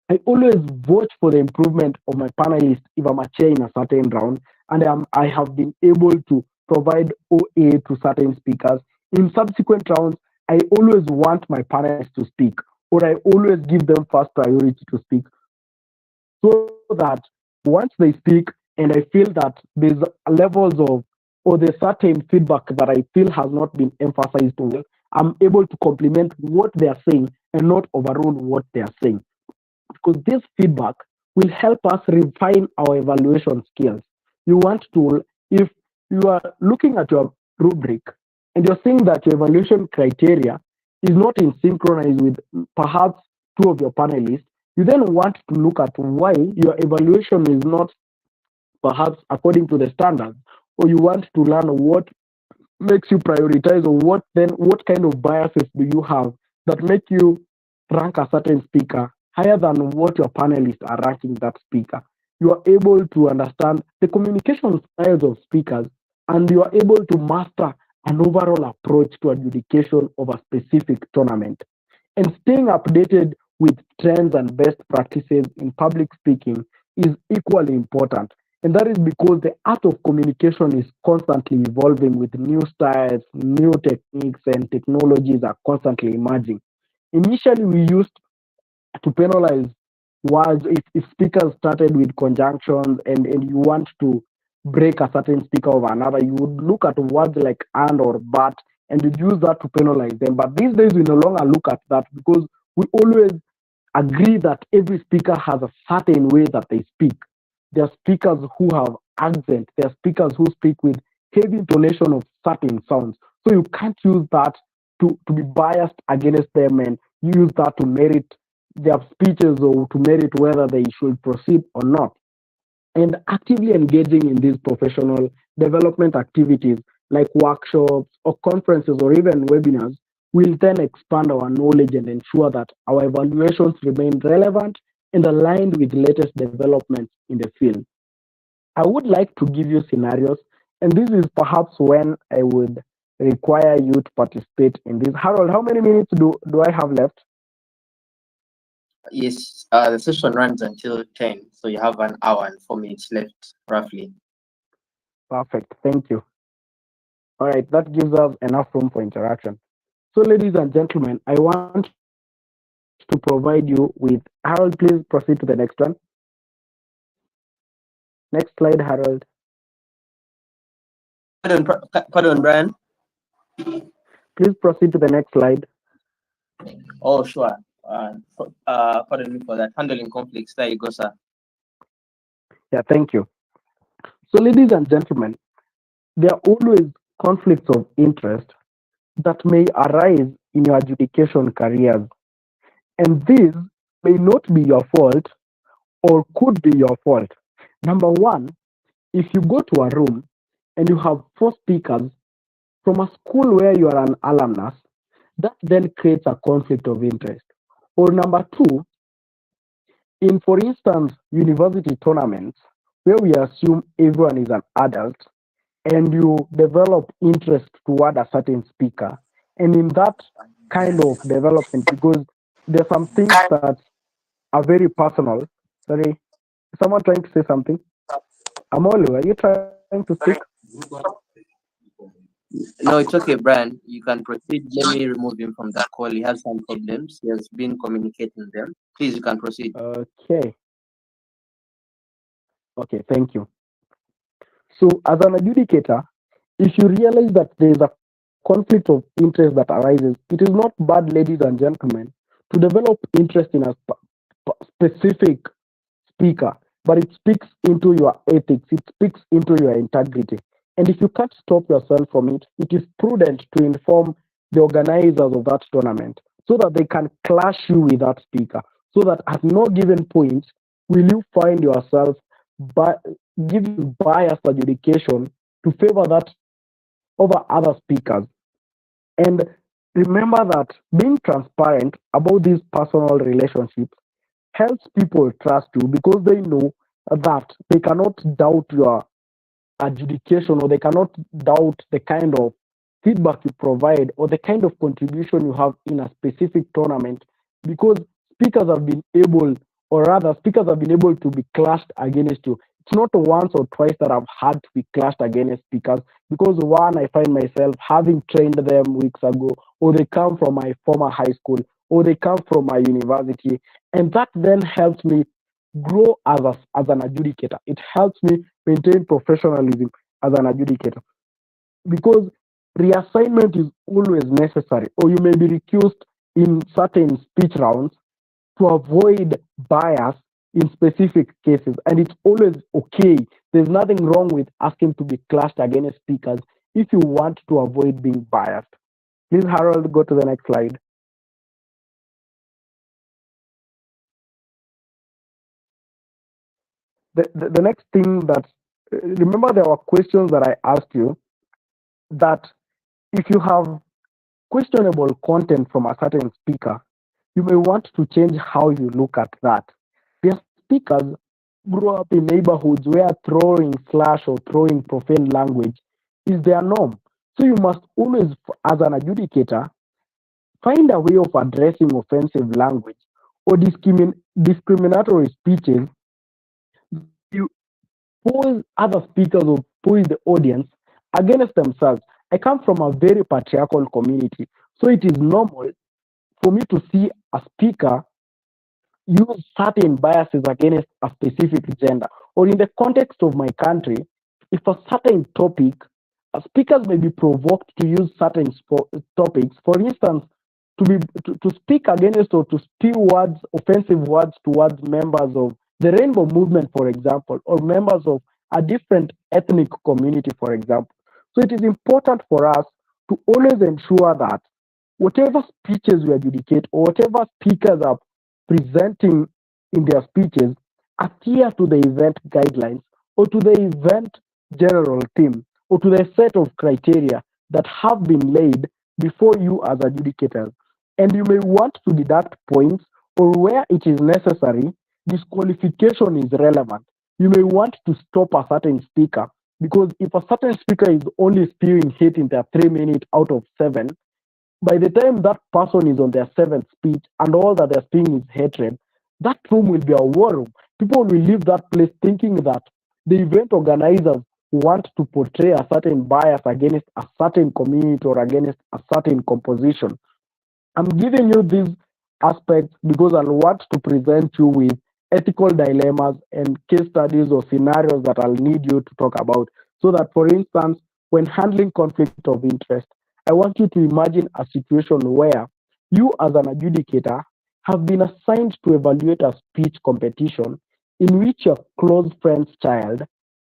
I always vote for the improvement of my panelists if I'm a chair in a certain round, and I have been able to provide OA to certain speakers. In subsequent rounds, I always want my panelists to speak, or I always give them first priority to speak, so that once they speak and I feel that there's levels of or the certain feedback that I feel has not been emphasized well, I'm able to complement what they are saying and not overrule what they are saying. Because this feedback will help us refine our evaluation skills. You want to, if you are looking at your rubric and you're seeing that your evaluation criteria is not in synchronized with perhaps two of your panelists, you then want to look at why your evaluation is not perhaps according to the standards, or you want to learn what makes you prioritize, or what kind of biases do you have that make you rank a certain speaker higher than what your panelists are ranking that speaker. You are able to understand the communication styles of speakers, and you are able to master an overall approach to adjudication of a specific tournament. And staying updated with trends and best practices in public speaking is equally important. And that is because the art of communication is constantly evolving with new styles, new techniques, and technologies are constantly emerging. Initially, we used to penalize words if speakers started with conjunctions, and you want to break a certain speaker over another, you would look at words like and or but, and you'd use that to penalize them. But these days we no longer look at that because we always agree that every speaker has a certain way that they speak. There are speakers who have accent, there are speakers who speak with heavy intonation of certain sounds. So you can't use that to be biased against them and use that to merit their speeches or to merit whether they should proceed or not. And actively engaging in these professional development activities like workshops or conferences or even webinars will then expand our knowledge and ensure that our evaluations remain relevant and aligned with latest developments in the field. I would like to give you scenarios, and this is perhaps when I would require you to participate in this. Harold, how many minutes do I have left? Yes, the session runs until 10, so you have an hour and 4 minutes left, roughly. Perfect. Thank you. All right, that gives us enough room for interaction. So, ladies and gentlemen, I want to provide you with Harold. Please proceed to the next one. Next slide, Harold. Pardon, Brian. Please proceed to the next slide. Oh, sure. Pardon me for that. Handling conflicts. There you go, sir. Yeah, thank you. So, ladies and gentlemen, there are always conflicts of interest that may arise in your adjudication careers, and these may not be your fault or could be your fault. Number one, if you go to a room and you have four speakers from a school where you are an alumnus, that then creates a conflict of interest. Or number two, in, for instance, university tournaments, where we assume everyone is an adult and you develop interest toward a certain speaker. And in that kind of development, because there's some things that are very personal. Sorry, is someone trying to say something? Amolu, are you trying to speak? No, it's okay, Brian. You can proceed. Let me remove him from the call. He has some problems. He has been communicating them. Please, you can proceed. Okay. Okay, thank you. So, as an adjudicator, if you realize that there is a conflict of interest that arises, it is not bad, ladies and gentlemen, to develop interest in a specific speaker, but it speaks into your ethics, it speaks into your integrity. And if you can't stop yourself from it, it is prudent to inform the organizers of that tournament so that they can clash you with that speaker. So that at no given point will you find yourself by giving biased adjudication to favor that speaker over other speakers. And remember that being transparent about these personal relationships helps people trust you because they know that they cannot doubt your adjudication, or they cannot doubt the kind of feedback you provide or the kind of contribution you have in a specific tournament, because speakers have been able, or rather speakers have been able to be clashed against you. It's not once or twice that I've had to be clashed against speakers, because one, I find myself having trained them weeks ago, or they come from my former high school, or they come from my university, and that then helps me grow as an adjudicator. It helps me maintain professionalism as an adjudicator. because reassignment is always necessary, or you may be recused in certain speech rounds to avoid bias in specific cases. And it's always okay. There's nothing wrong with asking to be clashed against speakers if you want to avoid being biased. Please, Harold, go to the next slide. The next thing that, remember, there were questions that I asked you that if you have questionable content from a certain speaker, you may want to change how you look at that. Their speakers grew up in neighborhoods where throwing slash or throwing profane language is their norm. So you must always, as an adjudicator, find a way of addressing offensive language or discriminatory speeches that you pose other speakers or pose the audience against themselves. I come from a very patriarchal community, so it is normal for me to see a speaker use certain biases against a specific gender. Or in the context of my country, if a certain topic, speakers may be provoked to use certain topics, for instance, to speak against or to spew words, offensive words towards members of the rainbow movement, for example, or members of a different ethnic community, for example. So it is important for us to always ensure that whatever speeches we adjudicate or whatever speakers are presenting in their speeches adhere to the event guidelines or to the event general theme or to the set of criteria that have been laid before you as adjudicators. And you may want to deduct points, or where it is necessary, disqualification is relevant. You may want to stop a certain speaker because if a certain speaker is only spewing hate in their 3 minutes out of 7, by the time that person is on their seventh speech and all that they're speaking is hatred, that room will be a war room. People will leave that place thinking that the event organizers want to portray a certain bias against a certain community or against a certain composition. I'm giving you these aspects because I want to present you with ethical dilemmas and case studies or scenarios that I'll need you to talk about. So that, for instance, when handling conflict of interest, I want you to imagine a situation where you, as an adjudicator, have been assigned to evaluate a speech competition in which your close friend's child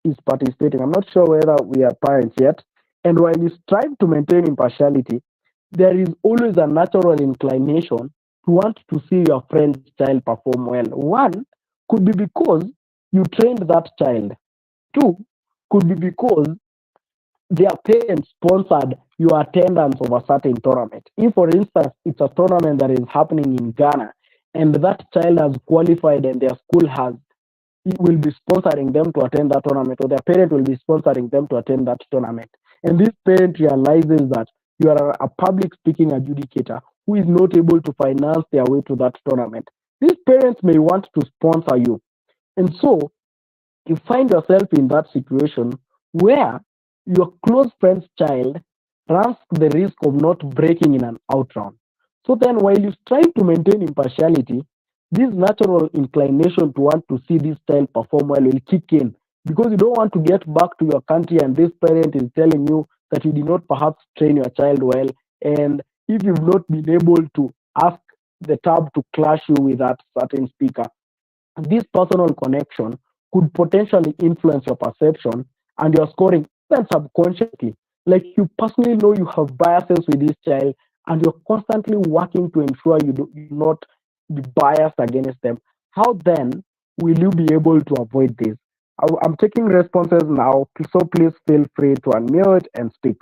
is participating. I'm not sure whether we are parents yet. And while you strive to maintain impartiality, there is always a natural inclination to want to see your friend's child perform well. One could be because you trained that child. Two could be because their parents sponsored your attendance of a certain tournament. If, for instance, it's a tournament that is happening in Ghana and that child has qualified and their school has will be sponsoring them to attend that tournament, or their parent will be sponsoring them to attend that tournament. And this parent realizes that you are a public speaking adjudicator who is not able to finance their way to that tournament. These parents may want to sponsor you. And so you find yourself in that situation where your close friend's child runs the risk of not breaking in an out round. So then, while you strive to maintain impartiality, this natural inclination to want to see this child perform well will kick in because you don't want to get back to your country and this parent is telling you that you did not perhaps train your child well. And if you've not been able to ask the tab to clash you with that certain speaker, this personal connection could potentially influence your perception and your scoring even subconsciously. Like you personally know you have biases with this child and you're constantly working to ensure you not be biased against them. How then will you be able to avoid this? I'm taking responses now, so please feel free to unmute and speak.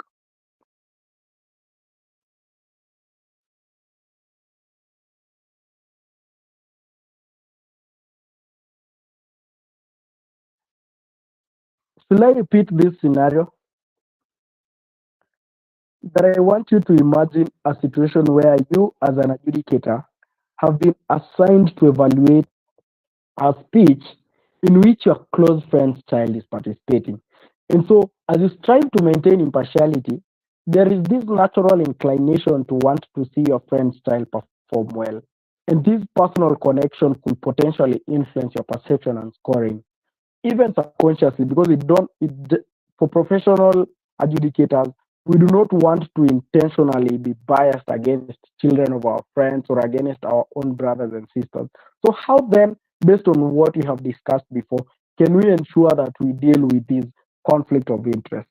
Shall I repeat this scenario? That I want you to imagine a situation where you, as an adjudicator, have been assigned to evaluate a speech in which your close friend's child is participating. And so, as you strive to maintain impartiality, there is this natural inclination to want to see your friend's child perform well. And this personal connection could potentially influence your perception and scoring, even subconsciously, because for professional adjudicators, we do not want to intentionally be biased against children of our friends or against our own brothers and sisters. So, how then, based on what we have discussed before, can we ensure that we deal with this conflict of interest?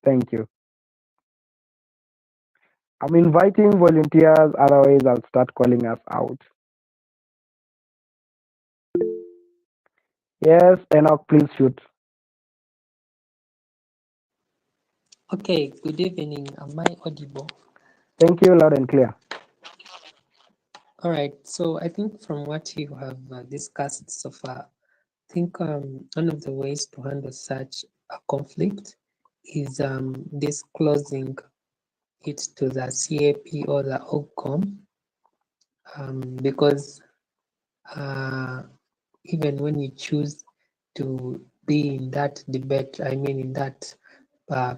Thank you. I'm inviting volunteers, otherwise, I'll start calling us out. Yes, Enoch, please shoot. Okay, good evening. Am I audible? Thank you, loud and clear. All right, so I think from what you have discussed so far, I think one of the ways to handle such a conflict is disclosing it to the CAP or the OCOM, because even when you choose to be in that debate, I mean in that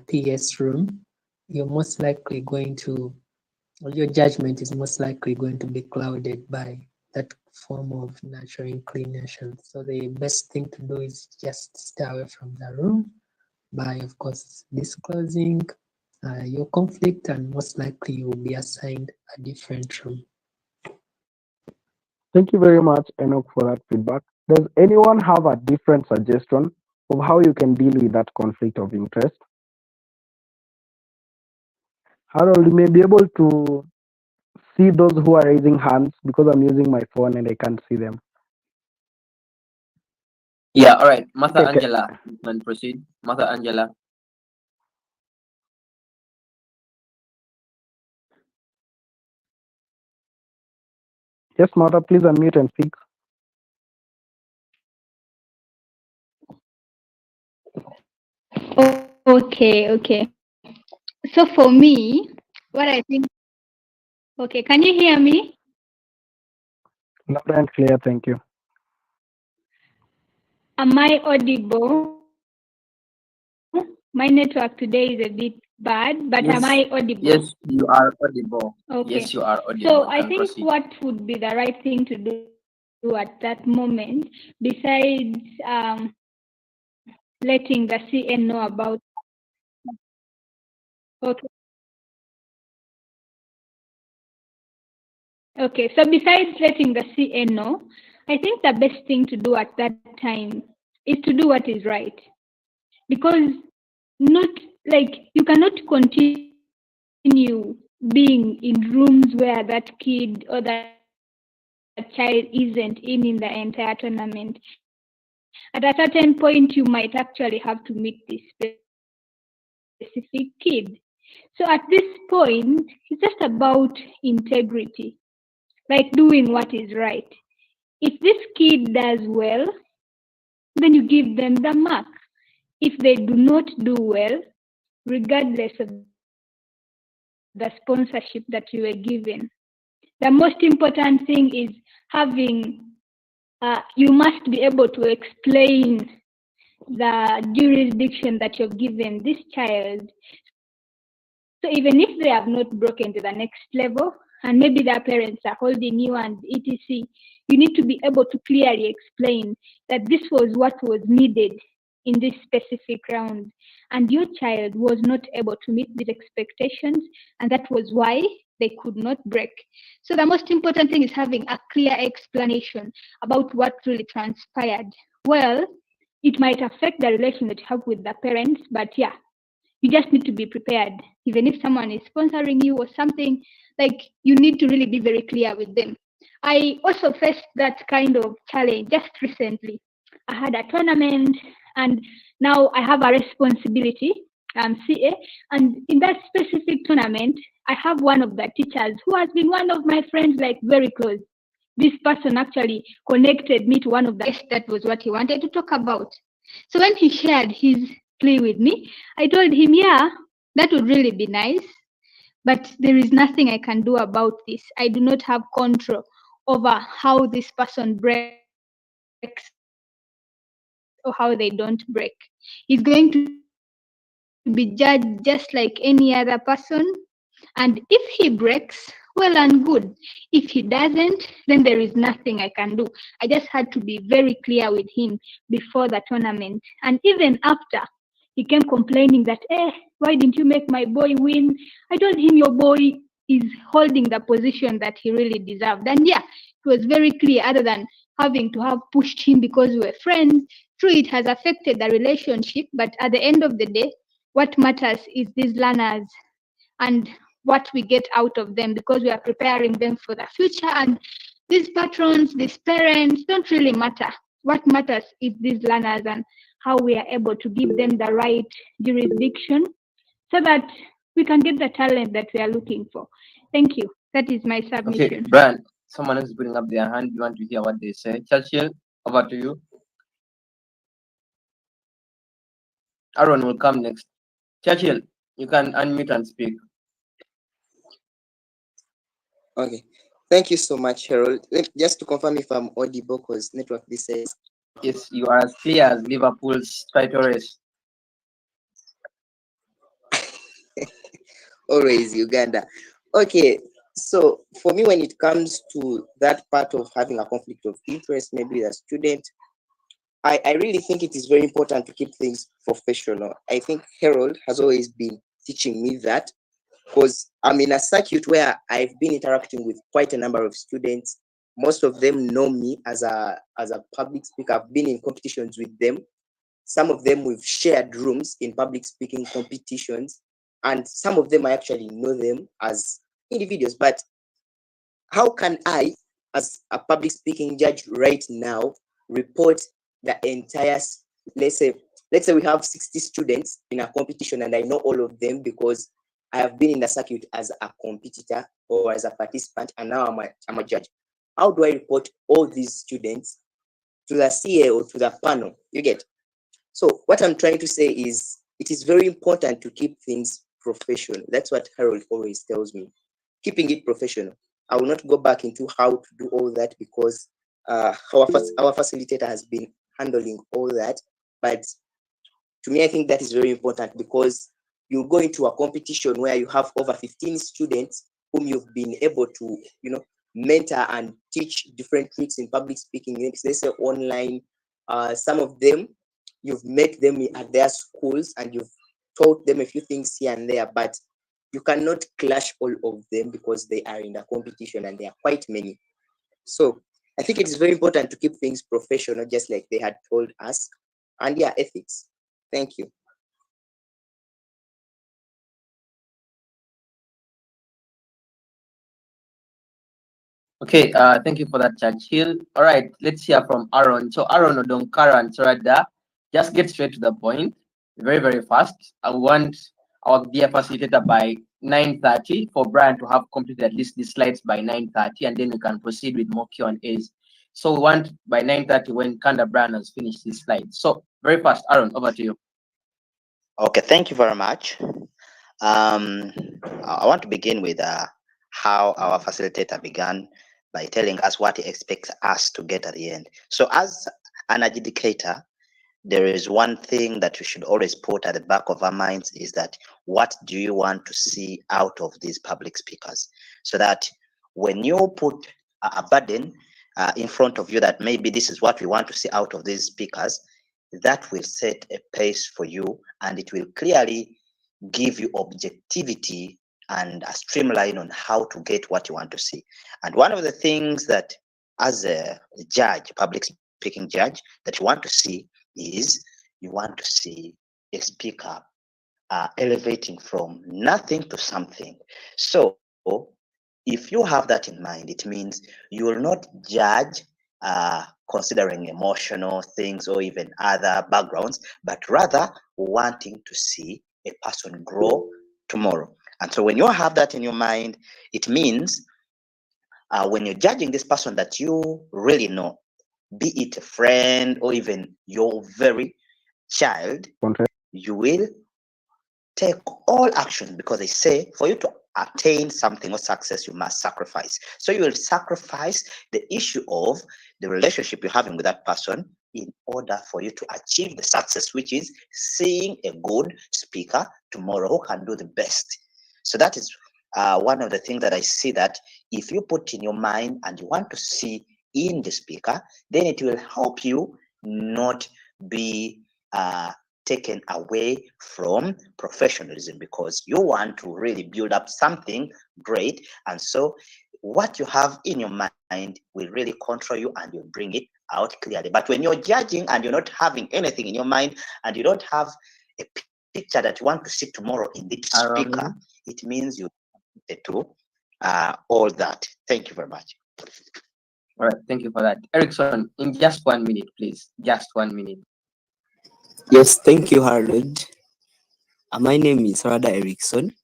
PS room, you're most likely going to, your judgment is most likely going to be clouded by that form of natural inclination. So the best thing to do is just stay away from the room by, of course, disclosing your conflict, and most likely you will be assigned a different room. Thank you very much, Enoch, for that feedback. Does anyone have a different suggestion of how you can deal with that conflict of interest? Harold, you may be able to see those who are raising hands because I'm using my phone and I can't see them. Yeah, all right. Martha Okay. Angela, you can proceed. Martha Angela. Yes, Martha, please unmute and speak. Okay. So for me, what I think, okay, can you hear me? Loud and clear, thank you. Am I audible? My network today is a bit bad, but am I audible? Yes, you are audible. Okay. Yes, you are audible. So You I can think proceed. what would be the right thing to do at that moment, besides letting the CN know about. Okay. Okay. So besides letting the CN know, I think the best thing to do at that time is to do what is right, because not like you cannot continue being in rooms where that kid or that child isn't in the entire tournament. At a certain point, you might actually have to meet this specific kid. So at this point, it's just about integrity, like doing what is right. If this kid does well, then you give them the mark. If they do not do well, regardless of the sponsorship that you were given, the most important thing is having, you must be able to explain the jurisdiction that you've given this child. So even if they have not broken to the next level, and maybe their parents are holding you and etc., you need to be able to clearly explain that this was what was needed in this specific round, and your child was not able to meet these expectations, and that was why they could not break. So the most important thing is having a clear explanation about what really transpired. Well, it might affect the relation that you have with the parents, but yeah, you just need to be prepared. Even if someone is sponsoring you or something, like you need to really be very clear with them. I also faced that kind of challenge just recently. I had a tournament and now I have a responsibility. I'm CA, and in that specific tournament, I have one of the teachers who has been one of my friends, like very close. This person actually connected me to one of the guests. That was what he wanted to talk about. So when he shared his play with me, I told him, yeah, that would really be nice, but there is nothing I can do about this. I do not have control over how this person breaks or how they don't break. He's going to be judged just like any other person. And if he breaks, well and good. If he doesn't, then there is nothing I can do. I just had to be very clear with him before the tournament. And even after, he came complaining that, Why didn't you make my boy win? I told him your boy is holding the position that he really deserved. And yeah, it was very clear, other than having to have pushed him because we were friends. True, it has affected the relationship, but at the end of the day, what matters is these learners and what we get out of them, because we are preparing them for the future. And these patrons, these parents don't really matter. What matters is these learners and how we are able to give them the right jurisdiction so that we can get the talent that we are looking for. Thank you. That is my Okay, submission. Brian, someone else is putting up their hand. You want to hear what they say? Churchill, over to you. Aaron will come next. Churchill, you can unmute and speak. Okay. Thank you so much, Harold. Just to confirm if I'm audible, because network this says. Yes, you are as clear as Liverpool's title race. Always Uganda. Okay, so for me, when it comes to that part of having a conflict of interest, maybe a student, I really think it is very important to keep things professional. I think Harold has always been teaching me that, because I'm in a circuit where I've been interacting with quite a number of students. Most of them know me as a public speaker. I've been in competitions with them. Some of them we've shared rooms in public speaking competitions, and some of them I actually know them as individuals. But how can I, as a public speaking judge right now, report the entire, let's say we have 60 students in a competition and I know all of them because I have been in the circuit as a competitor or as a participant, and now I'm a judge. How do I report all these students to the CA or to the panel? You get? So what I'm trying to say is it is very important to keep things professional. That's what Harold always tells me. Keeping it professional. I will not go back into how to do all that because our facilitator has been handling all that. But to me, I think that is very important because you go into a competition where you have over 15 students whom you've been able to, mentor and teach different tricks in public speaking. Let's say online. Some of them, you've met them at their schools and you've taught them a few things here and there, but you cannot clash all of them because they are in the competition and there are quite many. So I think it is very important to keep things professional, just like they had told us. And yeah, ethics. Thank you. Okay, thank you for that, Churchill. All right, let's hear from Aaron. So Aaron Odonkaran Sarada, just get straight to the point, very, very fast. I want our dear facilitator by 9:30 for Brian to have completed at least the slides by 9:30, and then we can proceed with more Q&As. So we want by 9:30 when Kanda Brian has finished his slides. So very fast, Aaron, over to you. Okay, thank you very much. I want to begin with how our facilitator began by telling us what he expects us to get at the end. So as an adjudicator, there is one thing that we should always put at the back of our minds is that what do you want to see out of these public speakers? So that when you put a burden in front of you that maybe this is what we want to see out of these speakers, that will set a pace for you and it will clearly give you objectivity and a streamline on how to get what you want to see. And one of the things that as a judge, public speaking judge, that you want to see is you want to see a speaker elevating from nothing to something. So if you have that in mind, it means you will not judge considering emotional things or even other backgrounds, but rather wanting to see a person grow tomorrow. And so when you have that in your mind, it means when you're judging this person that you really know, be it a friend or even your very child, you will take all action because they say for you to attain something or success, you must sacrifice. So you will sacrifice the issue of the relationship you're having with that person in order for you to achieve the success, which is seeing a good speaker tomorrow who can do the best. So that is one of the things that I see, that if you put in your mind and you want to see in the speaker, then it will help you not be taken away from professionalism, because you want to really build up something great. And so what you have in your mind will really control you and you'll bring it out clearly. But when you're judging and you're not having anything in your mind and you don't have a picture that you want to see tomorrow in this speaker, Aaron. it means you to all that. Thank you very much. All right, thank you for that. Erickson, in just 1 minute, please. Just 1 minute. Yes, thank you, Harold. My name is Rada Erickson.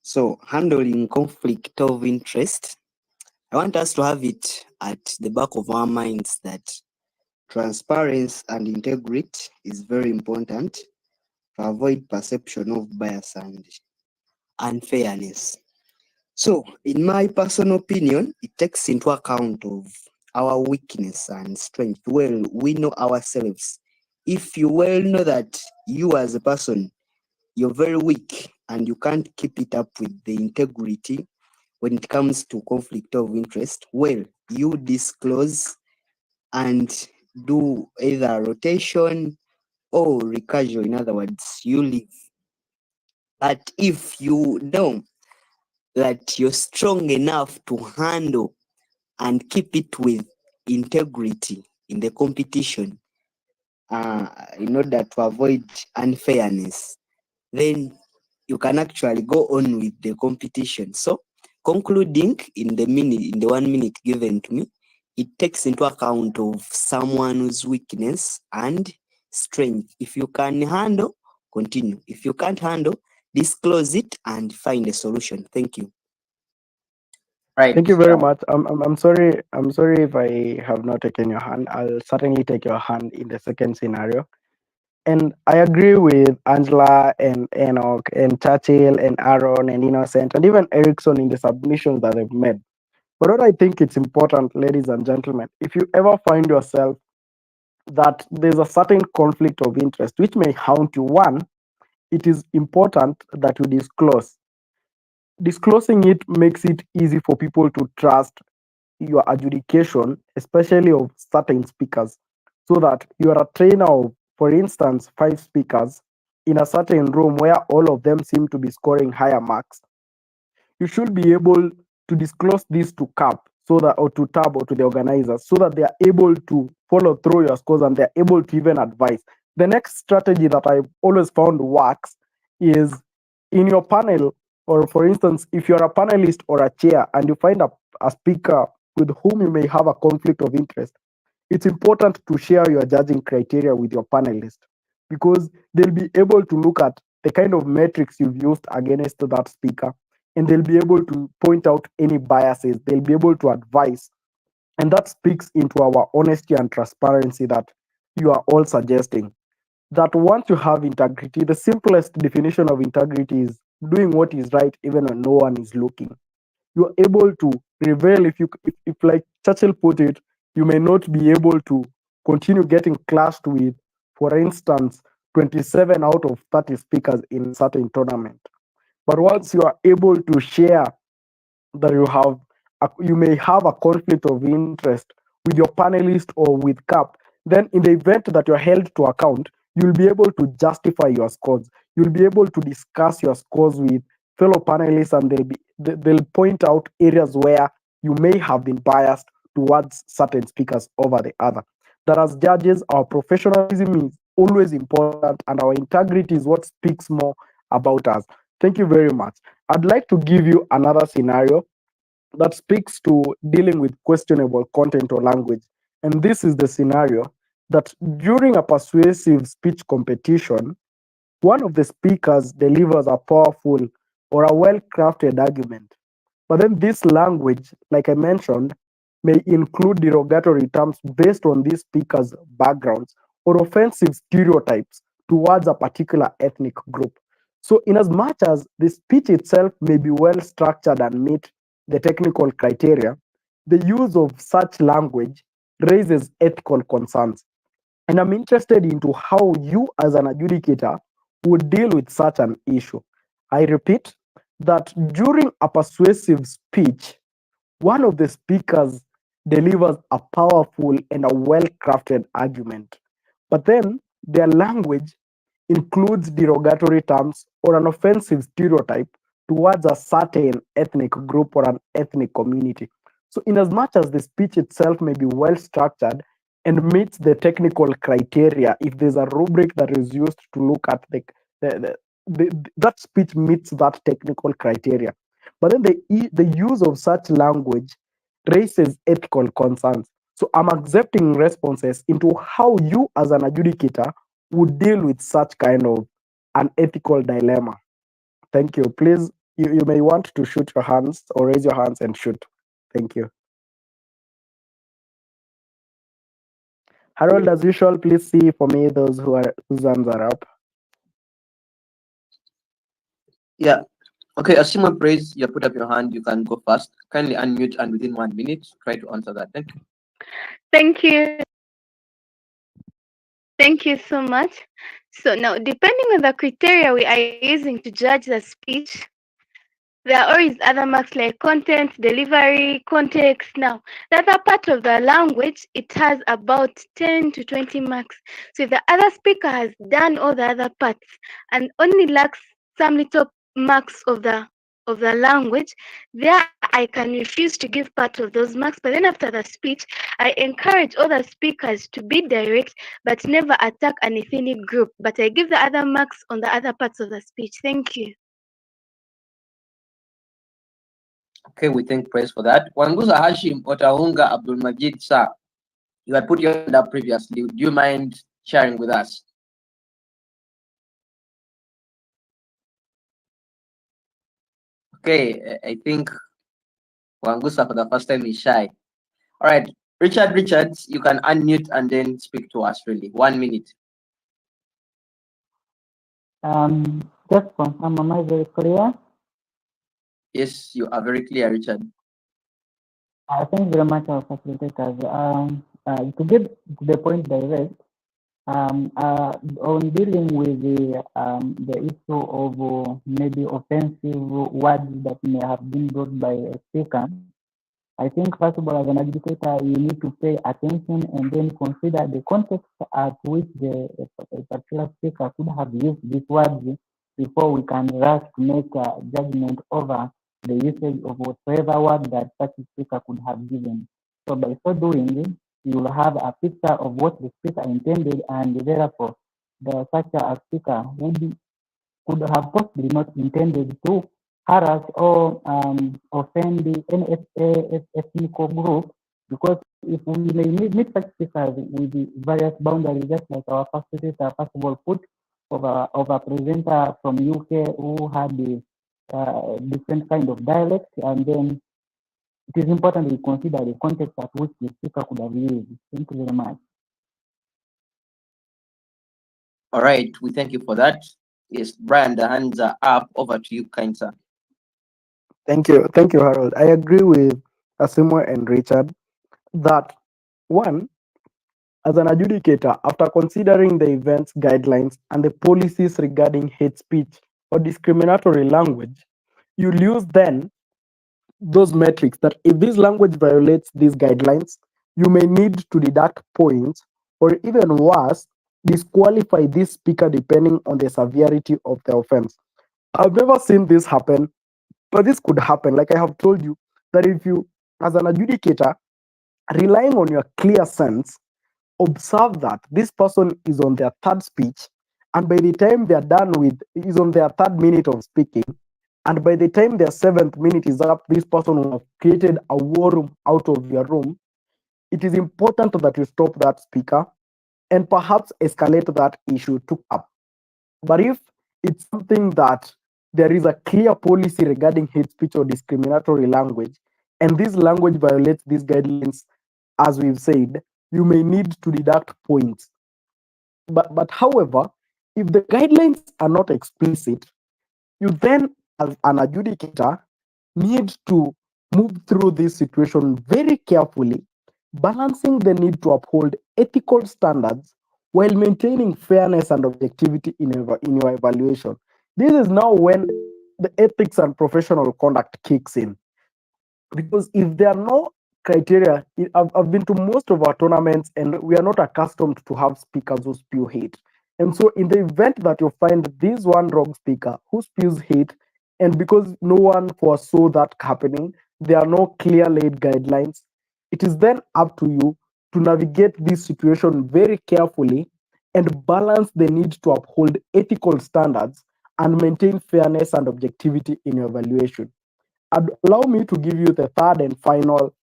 So, handling conflict of interest, I want us to have it at the back of our minds that transparency and integrity is very important to avoid perception of bias and unfairness. So, in my personal opinion, it takes into account of our weakness and strength. Well, we know ourselves. If you well know that you as a person, you're very weak and you can't keep it up with the integrity when it comes to conflict of interest, well, you disclose and do either rotation or recursion. In other words, you leave. But if you know that you're strong enough to handle and keep it with integrity in the competition, in order to avoid unfairness, then you can actually go on with the competition. So, concluding in the 1 minute given to me, it takes into account of someone's weakness and strength. If you can handle, continue. If you can't handle, disclose it and find a solution. Thank you. Right. Thank you very much. I'm sorry. I'm sorry if I have not taken your hand. I'll certainly take your hand in the second scenario. And I agree with Angela and Enoch and Churchill and Aaron and Innocent and even Erickson in the submissions that they've made. But what I think it's important, ladies and gentlemen, if you ever find yourself that there's a certain conflict of interest which may haunt you, one, it is important that you disclose. Disclosing it makes it easy for people to trust your adjudication, especially of certain speakers, so that you are a trainer of, for instance, 5 speakers in a certain room where all of them seem to be scoring higher marks. You should be able to disclose this to CAP so that, or to TAB or to the organizers, so that they are able to follow through your scores and they're able to even advise. The next strategy that I've always found works is in your panel, or for instance, if you're a panelist or a chair and you find a speaker with whom you may have a conflict of interest, it's important to share your judging criteria with your panelist, because they'll be able to look at the kind of metrics you've used against that speaker, and they'll be able to point out any biases. They'll be able to advise. And that speaks into our honesty and transparency that you are all suggesting. That once you have integrity, the simplest definition of integrity is doing what is right even when no one is looking. You're able to reveal, if like Churchill put it, you may not be able to continue getting clashed with, for instance, 27 out of 30 speakers in a certain tournament. But once you are able to share that you may have a conflict of interest with your panelist or with CAP, then in the event that you're held to account, you'll be able to justify your scores. You'll be able to discuss your scores with fellow panelists, and they'll point out areas where you may have been biased towards certain speakers over the other. That as judges, our professionalism is always important, and our integrity is what speaks more about us. Thank you very much. I'd like to give you another scenario that speaks to dealing with questionable content or language. And this is the scenario that during a persuasive speech competition, one of the speakers delivers a powerful or a well crafted argument. But then this language, like I mentioned, may include derogatory terms based on this speaker's backgrounds or offensive stereotypes towards a particular ethnic group. So, in as much as the speech itself may be well structured and meet the technical criteria, the use of such language raises ethical concerns. And I'm interested into how you, as an adjudicator, would deal with such an issue. I repeat that during a persuasive speech, one of the speakers delivers a powerful and a well crafted argument, but then their language includes derogatory terms or an offensive stereotype towards a certain ethnic group or an ethnic community. So, in as much as the speech itself may be well structured and meets the technical criteria, if there's a rubric that is used to look at that speech meets that technical criteria. But then the use of such language raises ethical concerns. So I'm accepting responses into how you, as an adjudicator, would deal with such kind of an ethical dilemma. Thank you. Please, you may want to shoot your hands or raise your hands and shoot. Thank you. Harold, as usual, please see for me those whose hands are up. Yeah. Okay, Asimo Praise, you put up your hand. You can go first. Kindly unmute and within 1 minute, try to answer that. Thank you. Thank you. Thank you so much. So now, depending on the criteria we are using to judge the speech, there are always other marks like content, delivery, context. Now, the other part of the language, it has about 10 to 20 marks. So if the other speaker has done all the other parts and only lacks some little marks of the language, there I can refuse to give part of those marks. But then after the speech, I encourage all the speakers to be direct but never attack an ethnic group. But I give the other marks on the other parts of the speech. Thank you. Okay, we thank Praise for that. Wanguza Hashim Otaunga Abdul Majid, sir, you had put your hand up previously. Do you mind sharing with us? Okay, I think Wangusa for the first time is shy. All right, Richard Richards, you can unmute and then speak to us. Really, 1 minute. Just confirm, am I very clear? Yes, you are very clear, Richard. Thank you very much, our facilitators. To get to the point direct, on dealing with the issue of maybe offensive words that may have been brought by a speaker, I think first of all, as an adjudicator, you need to pay attention and then consider the context at which a particular speaker could have used these words before we can rush to make a judgment over the usage of whatever word that such a speaker could have given. So by so doing, you will have a picture of what the speaker intended, and therefore, such a speaker could have possibly not intended to harass or offend any ethnic group, because if we may meet such speakers with the various boundaries, just like our facilitator first of all put of a presenter from UK who had the different kind of dialect, and then it is important to consider the context at which the speaker could have used. Thank you very much. All right, we thank you for that. Yes, Brian, the hands are up. Over to you, kind sir. Thank you, Harold. I agree with Asimo and Richard that one, as an adjudicator, after considering the events guidelines and the policies regarding hate speech or discriminatory language, you'll use then those metrics that if this language violates these guidelines, you may need to deduct points or even worse, disqualify this speaker depending on the severity of the offense. I've never seen this happen, but this could happen. Like I have told you, that if you, as an adjudicator, relying on your clear sense, observe that this person is on their third speech, and by the time they're done with, is on their third minute of speaking, and by the time their seventh minute is up, this person will have created a war room out of your room. It is important that you stop that speaker and perhaps escalate that issue to up. But if it's something that there is a clear policy regarding hate speech or discriminatory language, and this language violates these guidelines, as we've said, you may need to deduct points. But however, if the guidelines are not explicit, you then, as an adjudicator, need to move through this situation very carefully, balancing the need to uphold ethical standards while maintaining fairness and objectivity in your evaluation. This is now when the ethics and professional conduct kicks in. Because if there are no criteria, I've been to most of our tournaments and we are not accustomed to have speakers who spew hate. And so, in the event that you find this one wrong speaker who spews hate, and because no one foresaw that happening, there are no clear laid guidelines, it is then up to you to navigate this situation very carefully and balance the need to uphold ethical standards and maintain fairness and objectivity in your evaluation. Allow me to give you the third and final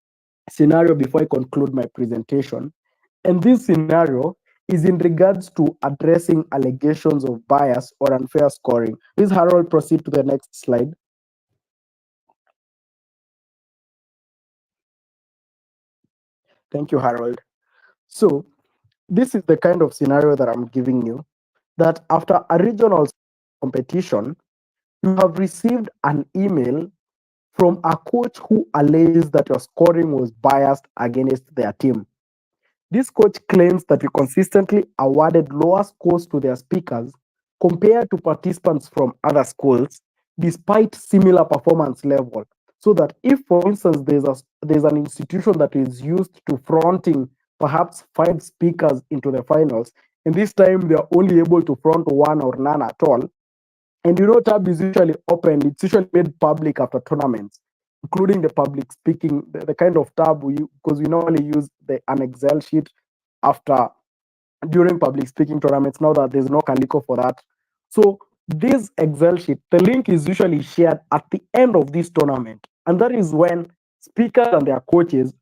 scenario before I conclude my presentation. And this scenario is in regards to addressing allegations of bias or unfair scoring. Please, Harold, proceed to the next slide. Thank you, Harold. So, this is the kind of scenario that I'm giving you, that after a regional competition, you have received an email from a coach who alleges that your scoring was biased against their team. This coach claims that you consistently awarded lower scores to their speakers compared to participants from other schools, despite similar performance level. So that if, for instance, there's an institution that is used to fronting perhaps 5 speakers into the finals, and this time they are only able to front one or none at all. And tab is usually open, it's usually made public after tournaments, including the public speaking, the kind of tab because we normally use an Excel sheet during public speaking tournaments, now that there's no Calico for that. So this Excel sheet, the link is usually shared at the end of this tournament. And that is when speakers and their coaches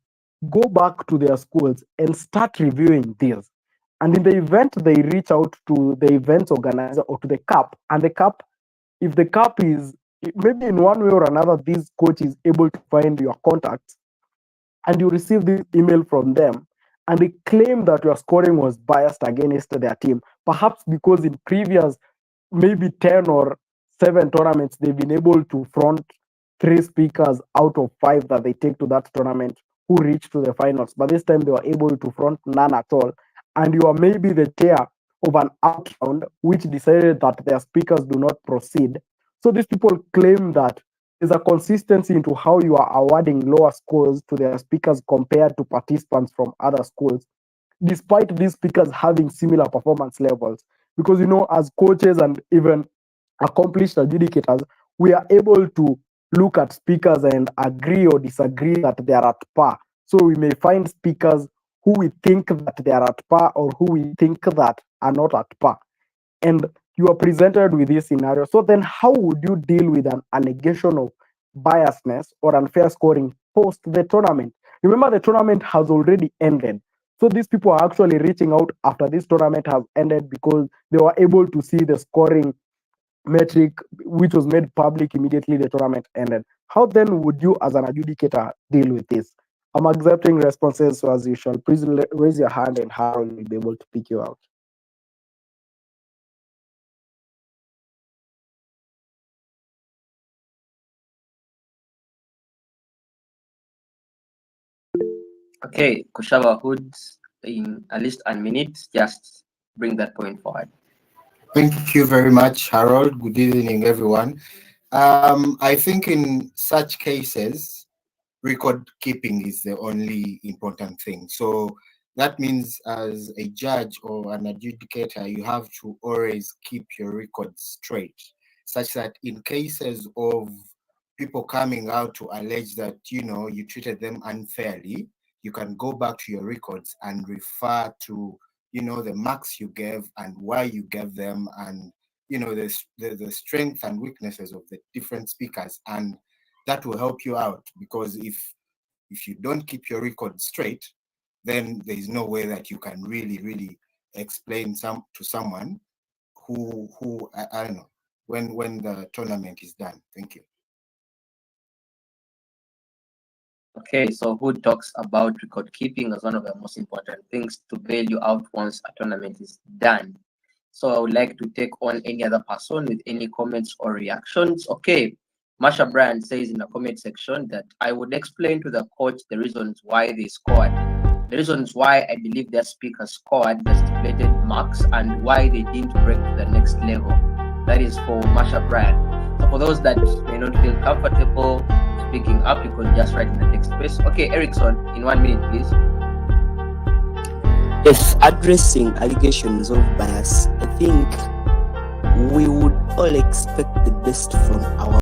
go back to their schools and start reviewing this. And in the event they reach out to the event organizer or to the CAP, and the CAP, if the CAP is maybe in one way or another, this coach is able to find your contacts, and you receive this email from them, and they claim that your scoring was biased against their team, perhaps because in previous maybe 10 or 7 tournaments, they've been able to front 3 speakers out of 5 that they take to that tournament who reach to the finals. But this time they were able to front none at all. And you are maybe the chair of an out round which decided that their speakers do not proceed. So these people claim that there's a consistency into how you are awarding lower scores to their speakers compared to participants from other schools, despite these speakers having similar performance levels. Because, as coaches and even accomplished adjudicators, we are able to look at speakers and agree or disagree that they are at par. So we may find speakers who we think that they are at par or who we think that are not at par. And you are presented with this scenario. So then how would you deal with an allegation of biasness or unfair scoring post the tournament? Remember, the tournament has already ended. So these people are actually reaching out after this tournament has ended because they were able to see the scoring metric, which was made public immediately the tournament ended. How then would you as an adjudicator deal with this? I'm accepting responses, so as usual, please raise your hand and Harold will be able to pick you out. Okay, Kushaba Hood, in at least a minute, just bring that point forward. Thank you very much, Harold. Good evening, everyone. I think in such cases, record keeping is the only important thing. So that means as a judge or an adjudicator, you have to always keep your records straight, such that in cases of people coming out to allege that, you treated them unfairly, you can go back to your records and refer to, the marks you gave and why you gave them, and, the strength and weaknesses of the different speakers. And that will help you out, because if you don't keep your record straight, then there is no way that you can really explain to someone who I don't know, when the tournament is done. Thank you. Okay, so who talks about record keeping as one of the most important things to bail you out once a tournament is done. So I would like to take on any other person with any comments or reactions. Okay, Marsha Brand says in the comment section that I would explain to the coach the reasons why they scored, the reasons why I believe their speaker scored the stipulated marks, and why they didn't break to the next level. That is for Marsha Brand. So for those that may not feel comfortable speaking up, you could just write in the text space. Okay, Erickson, in 1 minute, please. If addressing allegations of bias, I think we would all expect the best from our